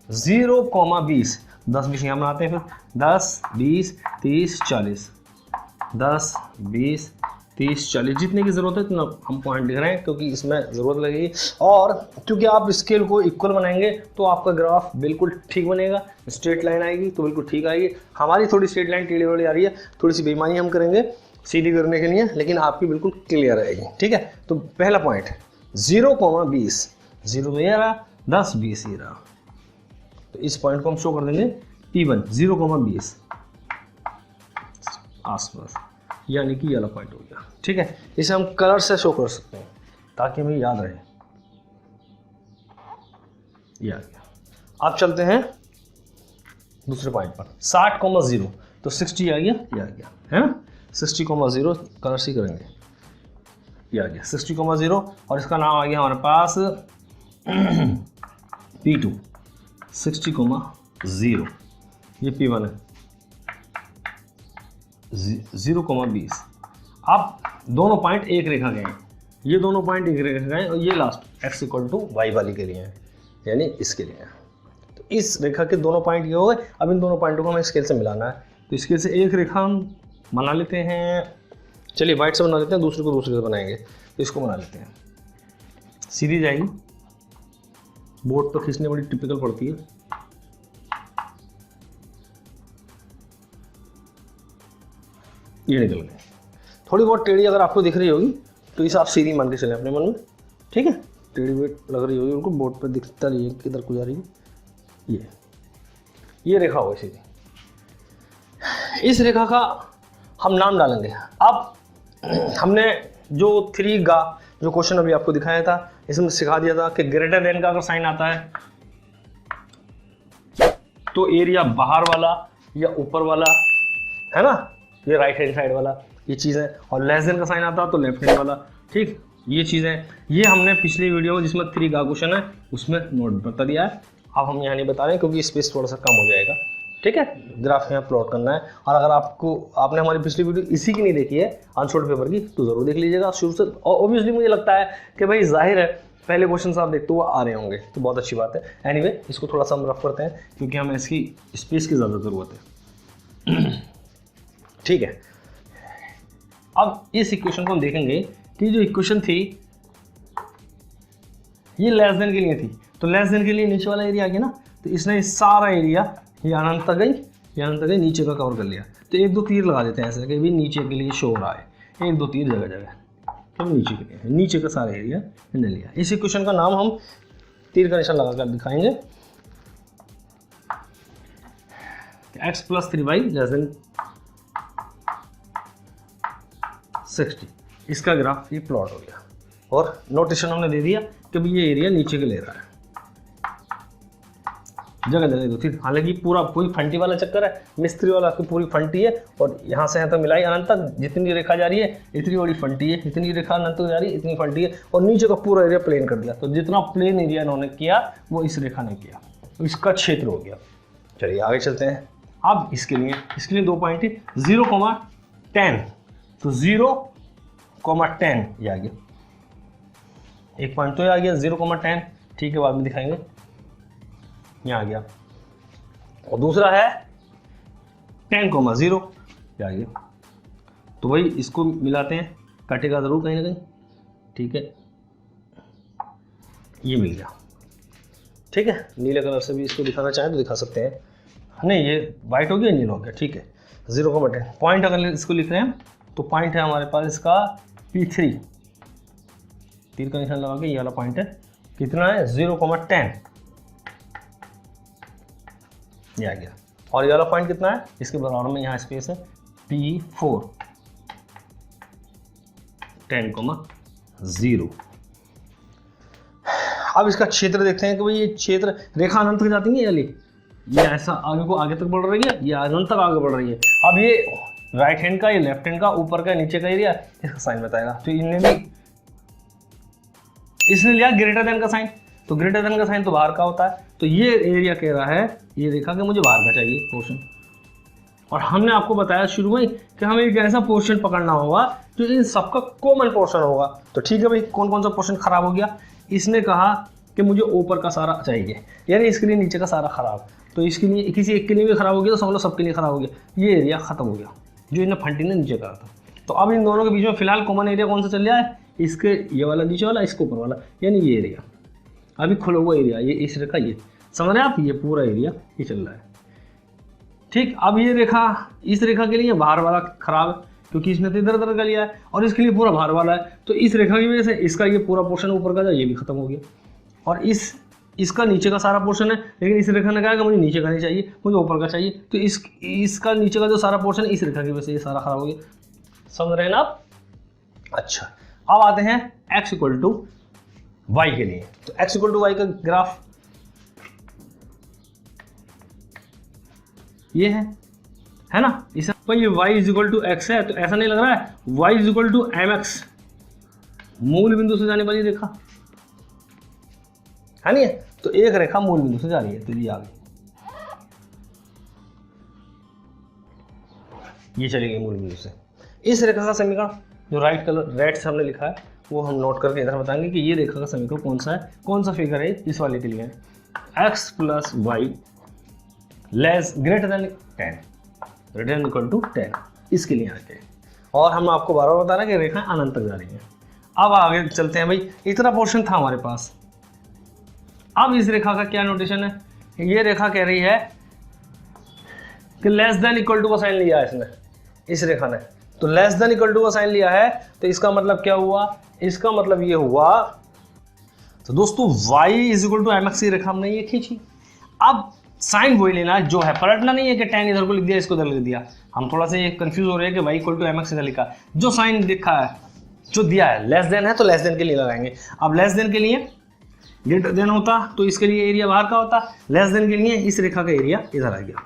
0,20, 10, 20 यहाँ बनाते हैं, फिर 10, 20, 30, 40, 10, 20, 30, 40, जितने की ज़रूरत है इतना हम पॉइंट लिख रहे हैं, क्योंकि इसमें ज़रूरत लगेगी। और क्योंकि आप स्केल को इक्वल बनाएंगे तो आपका ग्राफ बिल्कुल ठीक बनेगा, स्ट्रेट लाइन आएगी तो बिल्कुल ठीक आएगी। हमारी थोड़ी स्ट्रेट लाइन टेढ़ी बड़ी आ रही है, थोड़ी सी बेईमानी हम करेंगे सीधी करने के लिए, लेकिन आपकी बिल्कुल क्लियर आएगी। ठीक है, तो पहला पॉइंट 0,20, 0 तो ये रहा, 10, 20 ये रहा, तो इस पॉइंट को हम शो कर देंगे P1 0,20 आसपास, यानी कि ये वाला पॉइंट हो गया। ठीक है, इसे हम कलर से शो कर सकते हैं ताकि हमें याद रहे। ये आ गया। अब चलते हैं दूसरे पॉइंट पर 60,0, तो 60 आ गया, ये आ गया है ना, 60,0 कलर से करेंगे, ये आ गया 60,0, और इसका नाम आ गया हमारे पास P2 60,0, ये P1 है 0,20। अब दोनों पॉइंट एक रेखा के हैं, ये दोनों पॉइंट एक रेखा के हैं, और ये लास्ट x = y वाली के लिए है, यानी इसके लिए है। तो इस रेखा के दोनों पॉइंट ये हो गए। अब इन दोनों पॉइंटों को हमें स्केल से मिलाना है, तो स्केल से एक रेखा हम बना लेते हैं। चलिए वाइट से बना लेते हैं, दूसरे को दूसरे से बनाएंगे, तो इसको बना लेते हैं, सीधी जाएगी, बोर्ड पर खींचने बड़ी टिपिकल पड़ती है। ये निकल गए। थोड़ी बहुत टेढ़ी अगर आपको दिख रही होगी तो इसे आप सीधी मान के चलें अपने मन में। ठीक है, टेढ़ी वेट लग रही होगी उनको, बोर्ड पर दिखता नहीं है किधर को जा रही है। ये रेखा होगी सीधी। इस रेखा का हम नाम डालेंगे। अब हमने जो 3 गा जो क्वेश्चन अभी आपको दिखाया था, इसमें सिखा दिया था कि ग्रेटर देन का अगर साइन आता है तो एरिया बाहर वाला या ऊपर वाला है ना, ये राइट हैंड साइड वाला, ये चीज़ है। और लेस देन का साइन आता तो लेफ्ट हैंड वाला। ठीक, ये चीज़ है। ये हमने पिछली वीडियो में जिसमें 3 का क्वेश्चन है उसमें नोट बता दिया है। अब हम यहाँ नहीं बता रहे हैं क्योंकि स्पेस थोड़ा सा कम हो जाएगा। ठीक है, ग्राफ यहाँ प्लॉट करना है। और अगर आपने हमारी पिछली वीडियो इसी की नहीं देखी है आंसर्ड पेपर की, तो ज़रूर देख लीजिएगा शुरू से। और ऑब्वियसली मुझे लगता है कि भाई जाहिर है पहले क्वेश्चन आप देखते हुए आ रहे होंगे, तो बहुत अच्छी बात है। एनीवे, इसको थोड़ा सा हम रफ करते हैं क्योंकि हमें इसकी स्पेस की ज़्यादा ज़रूरत है। ठीक है, अब इस इक्वेशन को हम देखेंगे कि जो इक्वेशन थी ये लेस देन के लिए थी, तो लेस देन के लिए नीचे वाला एरिया आ गया ना, तो इसने सारा एरिया ये अनंत तक गई नीचे का कवर कर लिया। तो 1-2 तीर लगा देते हैं ऐसे कि भी नीचे के लिए शो हो रहा है, 1-2 तीर जगह जगह, तो नीचे के लिए, नीचे का सारा एरिया हमने लिया। इस इक्वेशन का नाम हम तीर का निशान लगाकर दिखाएंगे, x + 3y > 60। इसका ग्राफ ये प्लॉट हो गया और नोटेशन हमने दे दिया कि भाई ये एरिया नीचे के ले रहा है, जगह जगह 2 तीर। हालांकि पूरा कोई फंटी वाला चक्कर है, मिस्त्री वाला की पूरी फंटी है और यहाँ से यहाँ तक मिलाई अनंत तक, जितनी रेखा जा रही है इतनी बड़ी फंटी है, इतनी रेखा अनंत तक जा रही है इतनी फंटी है, और नीचे का पूरा एरिया प्लेन कर दिया। तो जितना प्लेन एरिया इन्होंने किया वो इस रेखा ने किया, तो इसका क्षेत्र हो गया। चलिए आगे चलते हैं। अब इसके लिए 2 पॉइंट है, 0, 10, तो 0,10 ये आ गया, एक पॉइंट तो ये आ गया 0,10, ठीक है, बाद में दिखाएंगे, यहाँ आ गया। और दूसरा है 10,0 ये आ गया, तो वही इसको मिलाते हैं, कटेगा जरूर कहीं ना कहीं, ठीक है, ये मिल गया, ठीक है। नीले कलर से भी इसको दिखाना चाहें तो दिखा सकते हैं, नहीं ये वाइट हो गया, नीला हो गया, ठीक है। 0,10 पॉइंट अगर इसको लिख रहे हैं तो पॉइंट है हमारे पास इसका P3, तीर का निशान लगा के ये वाला पॉइंट है, कितना है 0,10 ये आ गया। और ये वाला पॉइंट कितना है, इसके बराबर में यहाँ स्पेस है P4 10,0। अब इसका क्षेत्र देखते हैं कि भाई ये क्षेत्र रेखा अनंत तक जाती है, ये ऐसा आगे को आगे तक बढ़ रही है, ये अनंत तक आगे बढ़ रही है। अब ये राइट हैंड का, ये लेफ्ट हैंड का, ऊपर का, नीचे का एरिया, इसका साइन बताएगा। तो इसने लिया ग्रेटर देन का साइन, तो ग्रेटर देन का साइन तो बाहर का होता है, तो ये एरिया कह रहा है, ये रेखा कि मुझे बाहर का चाहिए पोर्शन। और हमने आपको बताया शुरू में कि हमें एक ऐसा पोर्शन पकड़ना होगा जो इन सबका कॉमन पोर्शन होगा। तो ठीक है भाई, कौन कौन सा पोर्शन खराब हो गया, इसने कहा कि मुझे ऊपर का सारा चाहिए, यानी इसके लिए नीचे का सारा खराब, तो इसके लिए किसी एक के लिए भी खराब हो गया तो समझ लो सबके लिए खराब हो गया, ये एरिया खत्म हो गया जो इन्हें फंटी ने नीचे करा था। तो अब इन दोनों के बीच में फिलहाल कॉमन एरिया कौन सा चल रहा है, इसके ये वाला नीचे वाला, इसके ऊपर वाला, यानी ये एरिया अभी खुला हुआ एरिया, ये इस रेखा, ये समझ रहे हैं आप, ये पूरा एरिया ये चल रहा है, ठीक। अब ये रेखा, इस रेखा के लिए बाहर वाला खराब है क्योंकि इसने तो इधर उधर का लिया है, और इसके लिए पूरा बाहर वाला है, तो इस रेखा की वजह से इसका ये पूरा पोर्शन ऊपर का था ये भी खत्म हो गया। और इसका नीचे का सारा पोर्शन है, लेकिन इस रेखा ने कहा कि मुझे नीचे का नहीं चाहिए, मुझे ऊपर का चाहिए, तो इसका नीचे का जो सारा पोर्शन इस रेखा की वजह से ये सारा खराब हो गया। समझ रहे हैं ना आप? अच्छा, अब आते हैं x = y के लिए। तो x = y का ग्राफ ये है ना, इसे तो ये y = x है, तो ऐसा नहीं लग रहा है y = mx, मूल बिंदु से जाने वाली रेखा है नहीं है, तो एक रेखा मूल बिंदु से जा रही है, तो ये आ गई, ये चली गई मूल बिंदु से। इस रेखा का समीकरण जो रेड से हमने लिखा है वो हम नोट करके इधर बताएंगे कि ये रेखा का समीकरण कौन सा है, कौन सा फिगर है, इस वाले के लिए है x + y greater than = 10, इसके लिए आके। और हम आपको बार बार बता रहे हैं कि रेखा अनंत तक जा रही है। अब आगे चलते हैं भाई, इतना पोर्शन था हमारे पास। अब इस रेखा का क्या नोटेशन है, ये रेखा कह रही है कि <= का साइन लिया है इसने, इस रेखा ने, तो <= का साइन लिया है, तो इसका मतलब क्या हुआ, इसका मतलब ये हुआ, तो दोस्तों y = mx की रेखा हमने ये खींची। अब साइन वही लेना है जो है, पलटना नहीं है कि tan इधर को लिख दिया इसको इधर लिख दिया। हम थोड़ा सा ये कंफ्यूज हो रहे हैं कि y = mx इधर लिखा, जो साइन लिखा है जो दिया है लेस देन है तो लेस देन के लिए लगाएंगे। अब लेस देन के लिए ग्रेटर देन होता तो इसके लिए एरिया बाहर का होता, लेस देन के लिए इस रेखा का एरिया इधर आ गया,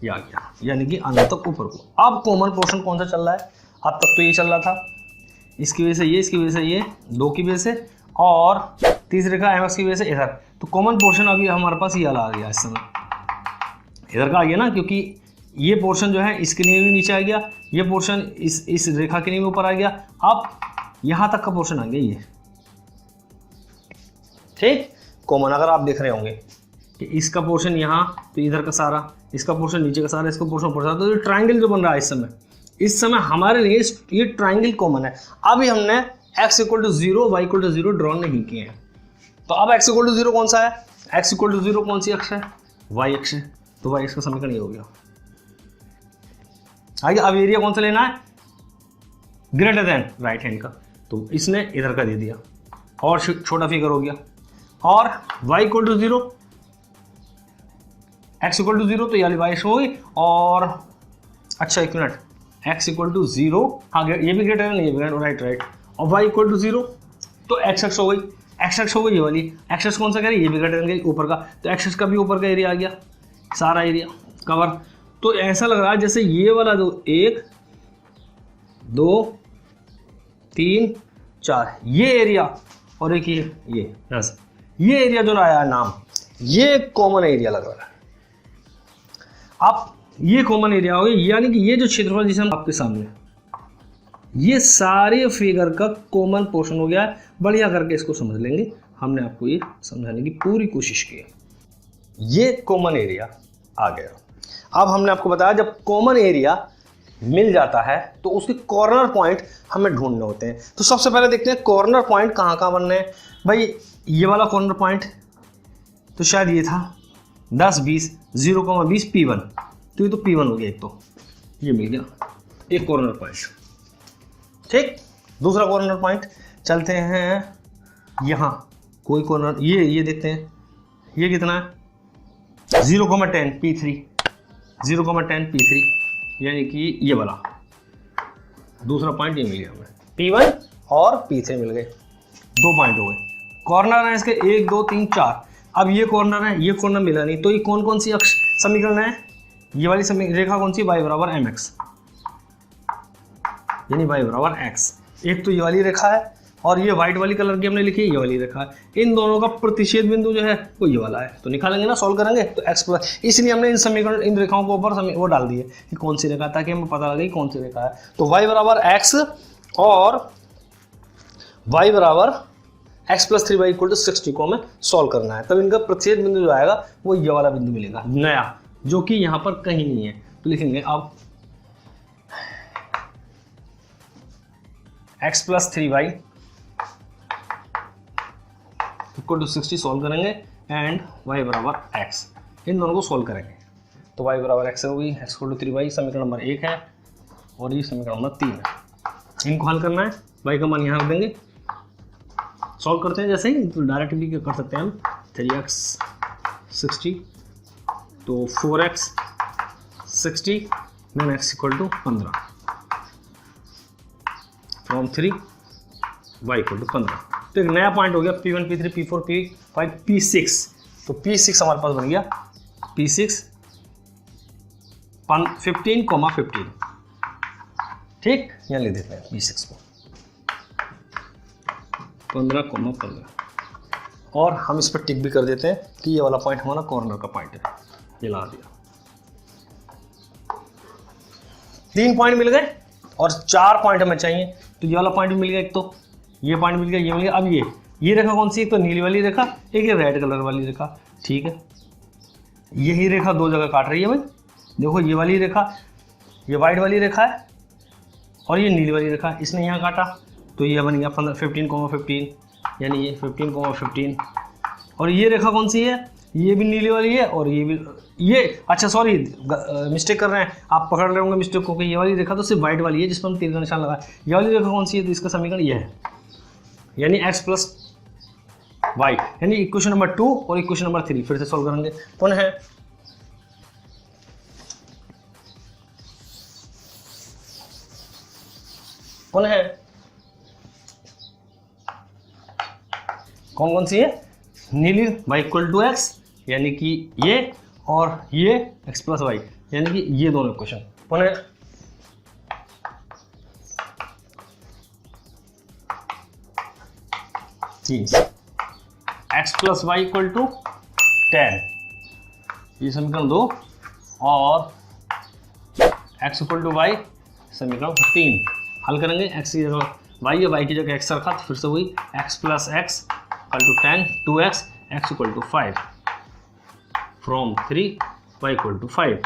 ये आ गया, यानी कि अनंत तक ऊपर को। अब कॉमन पोर्शन कौन सा चल रहा है, अब तक तो ये चल रहा था, इसकी वजह से ये, इसकी वजह से ये, 2 की वजह से, और तीसरी रेखा mx की वजह से इधर। तो कॉमन पोर्शन अभी हमारे पास ये वाला आ गया, इस समय इधर का आ गया ना, क्योंकि ये पोर्शन जो है इसके लिए भी नीचे आ गया, ये पोर्शन इस रेखा के लिए भी ऊपर आ गया। अब यहाँ तक का पोर्शन आ गया ये, ठीक। कॉमन अगर आप देख रहे होंगे कि इसका पोर्शन यहाँ, तो इधर का सारा, इसका पोर्शन नीचे का सारा, इसका पोर्शन ऊपर सारा, तो ये ट्राइंगल जो बन रहा है इस समय हमारे लिए ये ट्राइंगल कॉमन है। अभी हमने x = 0 y = 0 ड्रॉ नहीं किए हैं, तो अब x = 0 कौन सा है, x = 0 कौन सी अक्ष है, y अक्ष है, तो y का समीकरण ये हो गया। आगे अब एरिया कौन सा लेना है, ग्रेटर देन राइट हैंड का, तो इसने इधर का दे दिया और छोटा फिगर हो गया। और y = 0 x = 0 तो ये वाली y हो गई, और अच्छा एक मिनट, x = 0, हाँ ये भी ग्रेटर देन, ये भी राइट, और y = 0 तो x अक्ष हो गई, x अक्ष हो गई ये वाली, x अक्ष कौन सा कह रही है, ये भी ग्रेटर देन ऊपर का, तो x अक्ष का भी ऊपर का एरिया आ गया, सारा एरिया कवर। तो ऐसा लग रहा है जैसे ये वाला जो 1 2 3 4 ये एरिया, और एक ये यस, ये एरिया जो आया नाम, ये कॉमन एरिया लग रहा है। अब ये कॉमन एरिया हो गया, यानी कि ये जो क्षेत्रफल जिसे हम आपके सामने, ये सारे फिगर का कॉमन पोर्शन हो गया है। बढ़िया करके इसको समझ लेंगे, हमने आपको ये समझाने की पूरी कोशिश की है। ये कॉमन एरिया आ गया। अब हमने आपको बताया जब कॉमन एरिया मिल जाता है तो उसके कॉर्नर पॉइंट हमें ढूंढने होते हैं। तो सबसे पहले देखते हैं कॉर्नर पॉइंट कहाँ कहाँ बनने हैं। भाई ये वाला कॉर्नर पॉइंट तो शायद ये था 10 20 0,20 P1, तो ये तो P1 हो गया। एक तो ये मिल गया एक कॉर्नर पॉइंट। ठीक, दूसरा कॉर्नर पॉइंट चलते हैं यहाँ, कोई कॉर्नर ये देखते हैं, ये कितना है 0,10 P3, 0,10 P3, यानी कि ये वाला दूसरा पॉइंट ये मिल गया हमें, P1 और P3 मिल गए, 2 पॉइंट हो गए। कॉर्नर है इसके 1 2 3 4। अब ये कॉर्नर है, ये कॉर्नर मिला नहीं, तो ये कौन कौन सी समीकरण है, ये वाली रेखा कौन सी, y बराबर mx, यानी y बराबर x। एक तो ये वाली रेखा है और ये व्हाइट वाली कलर की हमने लिखी है, ये वाली रेखा है। इन दोनों का प्रतिच्छेद बिंदु जो है वो ये वाला है, तो निकालेंगे ना, सॉल्व करेंगे तो x प्लस, इसलिए हमने इन समीकरण इन रेखाओं के ऊपर वो डाल दिए कि कौन सी रेखा, ताकि हमें पता लगे कौन सी रेखा है। तो y बराबर x और y बराबर x plus 3y equal to 60 को हमें सॉल्व करना है। तब इनका प्रतिच्छेद बिंदु जो आएगा वो ये वाला बिंदु मिलेगा नया, जो कि यहाँ पर कहीं नहीं है। तो लिखेंगे अब x plus 3y equal to 60 solve करेंगे एंड y बराबर x, इन दोनों को सॉल्व करेंगे। तो y बराबर x होगी, x इक्वल टू 3y समीकरण नंबर 1 है और ये समीकरण नंबर 3 है। इनको हल करना है, y का मान यहाँ रख देंगे, सॉल्व करते हैं जैसे ही, तो डायरेक्ट भी कर सकते हैं हम। 3x 60 तो 4x 60 then x equal to 15 from 3 y equal to 15। तो एक नया पॉइंट हो गया P1 P3 P4 P5 P6। तो P6 हमारे पास बन गया, P6 15,15। ठीक, यहाँ लिख देते हैं P6 को 15,15 और हम इस पर टिक भी कर देते हैं कि ये वाला पॉइंट हमारा कॉर्नर का पॉइंट है, ये ला दिया। 3 पॉइंट मिल गए और 4 पॉइंट हमें चाहिए, तो ये वाला पॉइंट भी मिल गया, एक तो ये पॉइंट मिल गया, ये मिल गया। अब ये रेखा कौन सी, एक तो नीली वाली रेखा, एक ये रेड कलर वाली रेखा। ठीक है, यही रेखा 2 जगह काट रही है भाई, देखो ये वाली रेखा, ये वाइट वाली रेखा है और ये नीली वाली रेखा, इसने यहाँ काटा, तो ये बन गया 15,15, यानी ये 15,15। और ये रेखा कौन सी है, ये भी नीली वाली है और ये भी, ये अच्छा सॉरी मिस्टेक कर रहे हैं आप, पकड़ रहे होंगे मिस्टेक को कि ये वाली रेखा तो सिर्फ वाइट वाली है जिस पर हम तीर का निशान लगाए। ये वाली रेखा कौन सी है, तो इसका समीकरण ये है, यानी x प्लस वाई, यानी इक्वेशन नंबर 2 और इक्वेशन नंबर 3 फिर से सॉल्व करेंगे। पुनः कौन कौन सी है, नीली y इक्वल टू x, यानी कि ये, और ये x प्लस वाई, यानी कि ये दोनों इक्वेशन। पुनः x plus Y equal to 10, ये समीकरण 2, और x इक्वल टू वाई समीकरण 3 हल करेंगे। x की जगह y है, y की जगह x रखा, तो फिर से वही x plus x equal to 10 2x, x equal to 5 from 3 y equal to 5।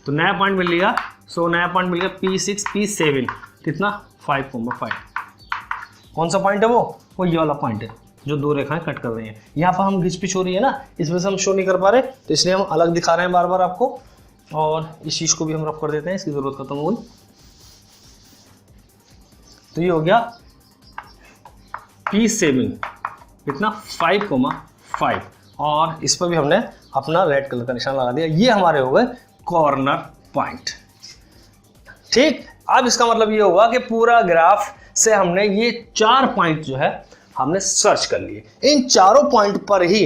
तो नया पॉइंट मिल लिया, सो नया पॉइंट मिल गया P6 P7, कितना 5,5। कौन सा पॉइंट है वो ये वाला पॉइंट है जो 2 रेखाएं कट कर रही हैं। यहाँ पर हम घिच पिच हो रही है ना, इस वजह से हम शो नहीं कर पा रहे, तो इसलिए हम अलग दिखा रहे हैं बार बार आपको, और इस चीज़ को भी हम रफ कर देते हैं, इसकी ज़रूरत खत्म हो गई। तो ये हो गया P7 कितना 5,5, और इस पर भी हमने अपना रेड कलर का निशान लगा दिया। ये हमारे हो गए कॉर्नर पॉइंट। ठीक, अब इसका मतलब ये होगा कि पूरा ग्राफ से हमने ये 4 पॉइंट जो है हमने सर्च कर लिए। इन चारों पॉइंट पर ही,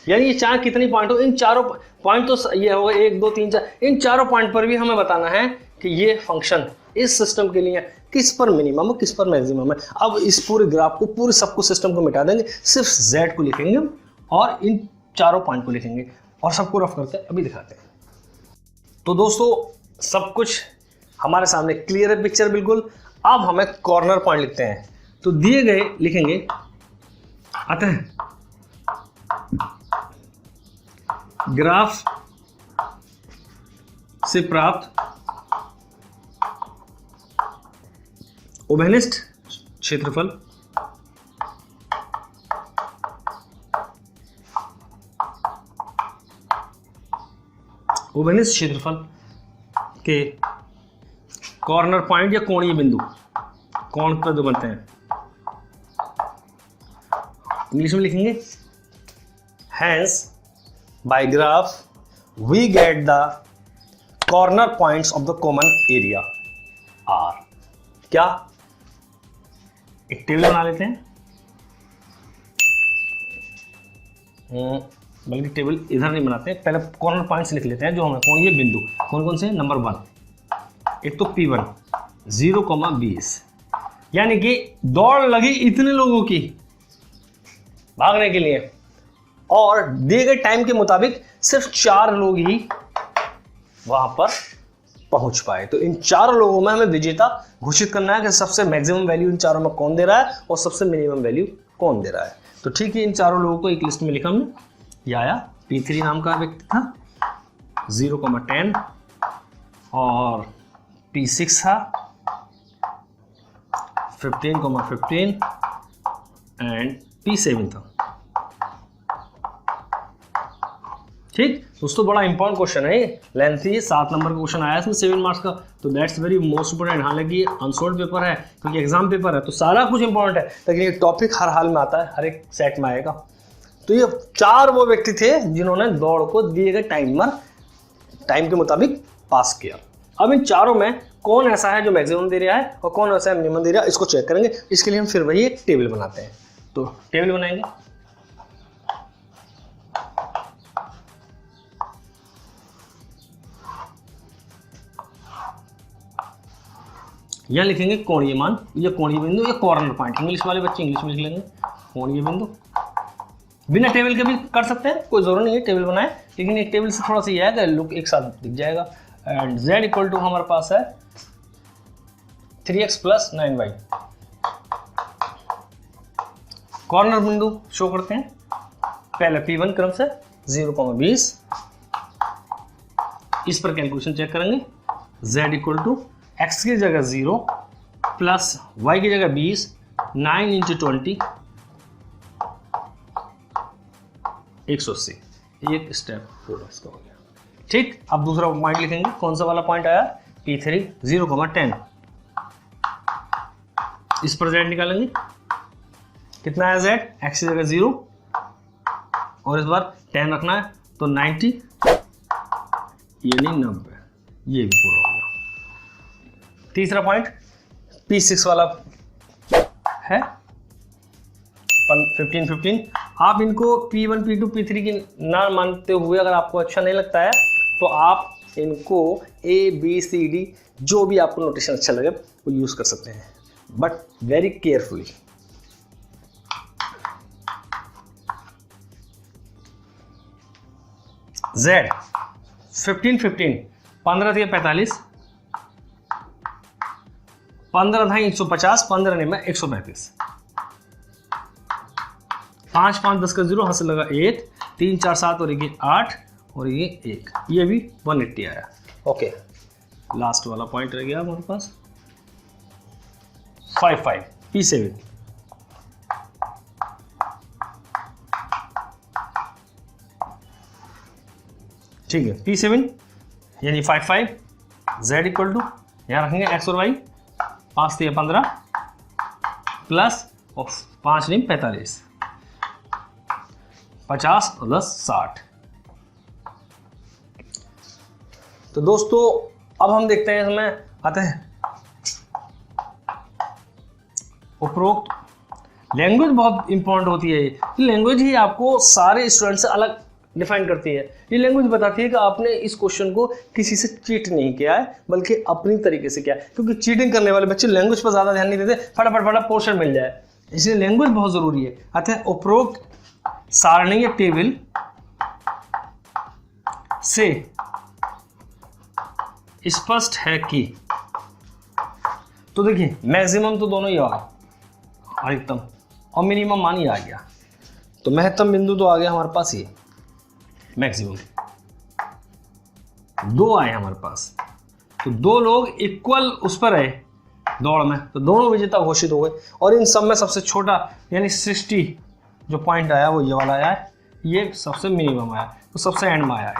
यानी ये 4 कितनी पॉइंट हो, इन चारों पॉइंट तो ये होगा 1 2 3 4, इन चारों पॉइंट पर भी हमें बताना है कि ये फंक्शन इस सिस्टम के लिए किस पर मिनिमम है, किस पर मैक्सिमम है। अब इस पूरे ग्राफ को, पूरे सबको सिस्टम को मिटा देंगे, सिर्फ z को लिखेंगे और इन चारों पॉइंट को लिखेंगे और सबको रफ करते हैं, अभी दिखाते हैं। तो दोस्तों सब कुछ हमारे सामने क्लियर है पिक्चर बिल्कुल। अब हमें कॉर्नर पॉइंट लिखते हैं। तो दिए गए लिखेंगे अतः ग्राफ से प्राप्त उभयनिष्ठ क्षेत्रफल उभयनिष्ठ क्षेत्रफल के कॉर्नर पॉइंट या कोणीय बिंदु, कोण पर जो बनते हैं, इंग्लिश में लिखेंगे hence by graph we get the corner points of the common area are. क्या, एक टेबल बना लेते हैं, बल्कि टेबल इधर नहीं बनाते हैं, पहले कॉर्नर पॉइंट्स लिख लेते हैं जो हमें कोणीय बिंदु कौन कौन से। नंबर 1 एक तो P1 0,20, यानी कि दौड़ लगी इतने लोगों की भागने के लिए और दिए गए टाइम के मुताबिक सिर्फ 4 लोग ही वहां पर पहुंच पाए। तो इन 4 लोगों में हमें विजेता घोषित करना है कि सबसे मैक्सिमम वैल्यू इन 4 में कौन दे रहा है और सबसे मिनिमम वैल्यू कौन दे रहा है। तो ठीक है, इन 4 लोगों को एक लिस्ट में लिखा हमने। ये आया P3 नाम का व्यक्ति था 0,10 और P6 था 15,15 एंड P7 था। ठीक दोस्तों, बड़ा इंपॉर्टेंट क्वेश्चन है, लेंथी 7 नंबर का क्वेश्चन आया इसमें 7 मार्क्स का। तो दैट्स वेरी मोस्ट इंपॉर्टेंट। हालांकि अनसोल्ड पेपर है क्योंकि एग्जाम पेपर है तो सारा कुछ इंपॉर्टेंट है, लेकिन ये टॉपिक हर हाल में आता है, हर एक सेट में आएगा। तो ये 4 वो व्यक्ति थे जिन्होंने दौड़ को दिए गए टाइम के मुताबिक पास किया। अब इन 4 में कौन ऐसा है जो मैक्सिमम दे रहा है और कौन ऐसा है मिनिमम दे रहा है, इसको चेक करेंगे। इसके लिए हम फिर वही एक टेबल बनाते हैं। तो टेबल बनाएंगे, यहां लिखेंगे कोणीय मान या कोणीय बिंदु या कॉर्नर पॉइंट। इंग्लिश वाले बच्चे इंग्लिश में लिख लेंगे कोणीय बिंदु। बिना टेबल के भी कर सकते हैं, कोई जरूरत नहीं है टेबल बनाए, लेकिन एक टेबल से थोड़ा सा ये है लुक एक साथ दिख जाएगा। एंड z इक्वल टू हमारे पास है 3x + 9y। कॉर्नर बिंदु शो करते हैं, पहले P1 क्रम से 0,20, इस पर कैलकुलेशन चेक करेंगे। z इक्वल टू x की जगह 0 प्लस y की जगह 20, 9 × 20 180। एक स्टेप पूरा इसका हो गया। ठीक, अब दूसरा पॉइंट लिखेंगे। कौन सा वाला पॉइंट आया? P3 0,10। इस पर z निकालेंगे, कितना है z? x की जगह 0 और इस बार 10 रखना है तो 90 यानी 90। ये भी पूरा हो गया। तीसरा पॉइंट P6 वाला है 15 आप इनको P1 P2 P3 की ना मानते हुए अगर आपको अच्छा नहीं लगता है तो आप इनको A B C D जो भी आपको नोटेशन अच्छा लगे वो यूज कर सकते हैं, बट वेरी केयरफुली। Z 15 15 दिया 45, 15 था 150, 15 नहीं मैं 135, 5 5 10 का 0 हासिल लगा 8, 3 4 7 और ये 8 और ये 1, ये भी 180 आया। ओके, लास्ट वाला पॉइंट रह गया हमारे पास 5 P7। ठीक है, P7 यानी 5 Z इक्वल टू यहाँ रखेंगे x और y, 5 से 15 प्लस 5 नहीं 45, 50 और 10 60। तो दोस्तों अब हम देखते हैं इसमें आते हैं उपरोक्त लैंग्वेज बहुत इंपॉर्टेंट होती है। ये लैंग्वेज ही आपको सारे स्टूडेंट से अलग डिफाइन करती है। ये लैंग्वेज बताती है कि आपने इस क्वेश्चन को किसी से चीट नहीं किया है बल्कि अपनी तरीके से किया है, क्योंकि चीटिंग करने वाले बच्चे लैंग्वेज पर ज्यादा ध्यान नहीं देते, फटाफट पोर्शन मिल जाए, इसलिए लैंग्वेज बहुत जरूरी है। अतः उपरोक्त सारणी या टेबल से स्पष्ट है कि, तो देखिए मैक्सिमम तो दोनों ही आ गए, अधिकतम और मिनिमम मान ही आ गया, तो महत्तम बिंदु तो आ गया हमारे पास ये, मैक्सिमम दो आए हमारे पास, तो दो लोग इक्वल उस पर रहे दौड़ में, तो दोनों विजेता घोषित हो गए। और इन सब में सबसे छोटा यानी 60 जो पॉइंट आया वो ये वाला आया है, ये सबसे मिनिमम आया, तो सबसे एंड में आया है।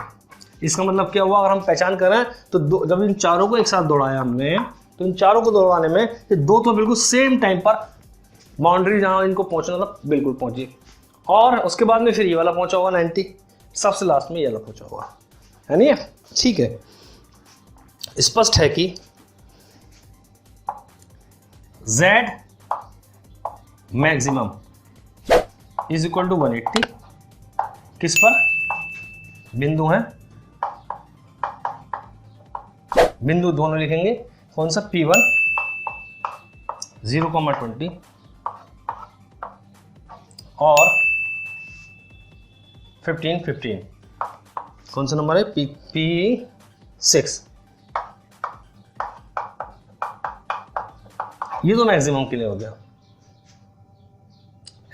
इसका मतलब क्या हुआ, अगर हम पहचान करें तो जब इन चारों को एक साथ दौड़ाया हमने, तो इन चारों को दौड़ाने में ये दो तो बिल्कुल सेम टाइम पर बाउंड्री जहां इनको पहुंचना था बिल्कुल पहुंची, और उसके बाद में फिर ये वाला पहुंचा होगा 90, सबसे लास्ट में ये वाला पहुंचा होगा, है नहीं? ठीक है, स्पष्ट है कि Z maximum is equal to 180 किस पर, बिंदु है, बिंदु दोनों लिखेंगे, कौन सा, P1 0,20 और 15 कौन सा नंबर है, P6। ये तो मैक्सिमम के लिए हो गया,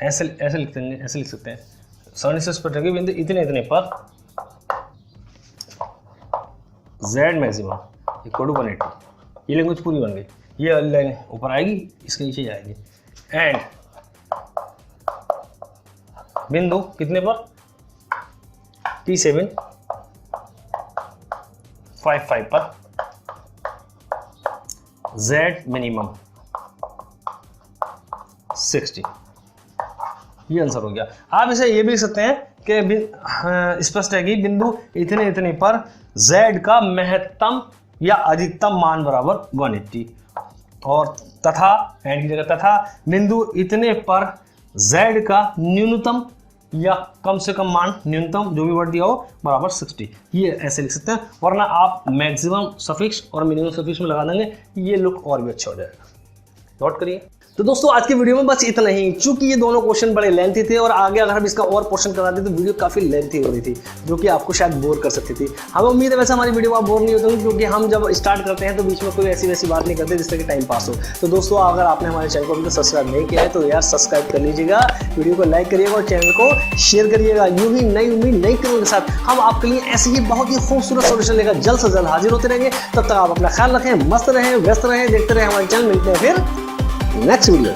ऐसे लिख देंगे, ऐसे लिख सकते हैं 76 पर बिंदु इतने इतने पर Z मैक्सिमम इक्वल टू 180, ये लैंग्वेज पूरी बन गई, ये लाइन ऊपर आएगी, इसके नीचे जाएगी, एंड बिंदु कितने पर, P7 55 पर Z मिनिमम 60, ये आंसर हो गया। आप इसे ये भी लिख सकते हैं कि स्पष्ट है कि बिंदु इतने इतने पर Z का महत्तम या अधिकतम मान बराबर 180, और तथा एंड की जगह तथा बिंदु इतने पर Z का न्यूनतम या कम से कम मान, न्यूनतम जो भी वर्ड दिया हो, बराबर 60, ये ऐसे लिख सकते हैं, वरना आप मैक्सिमम सफिक्स और मिनिमम सफिक्स में लगा देंगे, ये लुक और भी अच्छा हो जाएगा। नोट करिए। तो दोस्तों आज की वीडियो में बस इतना ही, चूंकि ये दोनों क्वेश्चन बड़े लेंथी थे और आगे अगर हम इसका और पोर्शन कराते तो वीडियो काफी लेंथी हो रही थी, जो कि आपको शायद बोर कर सकती थी। हमें उम्मीद है वैसे हमारी वीडियो आप बोर नहीं होते, क्योंकि हम जब स्टार्ट करते हैं तो बीच में कोई ऐसी वैसी बात नहीं करते जिससे कि टाइम पास हो। तो दोस्तों अगर आपने हमारे चैनल को अभी तक सब्सक्राइब नहीं किया है तो यार सब्सक्राइब कर लीजिएगा, वीडियो को लाइक करिएगा और चैनल को शेयर करिएगा। यूं ही नई उम्मीद नई करों के साथ हम आपके लिए ऐसे ही बहुत ही खूबसूरत सोल्यूशन लेकर जल्द से जल्द हाजिर होते रहेंगे। तब तक आप अपना ख्याल रखें, मस्त रहें, व्यस्त रहें, देखते रहें हमारे चैनल। मिलते हैं फिर नेक्स्ट वीडियो।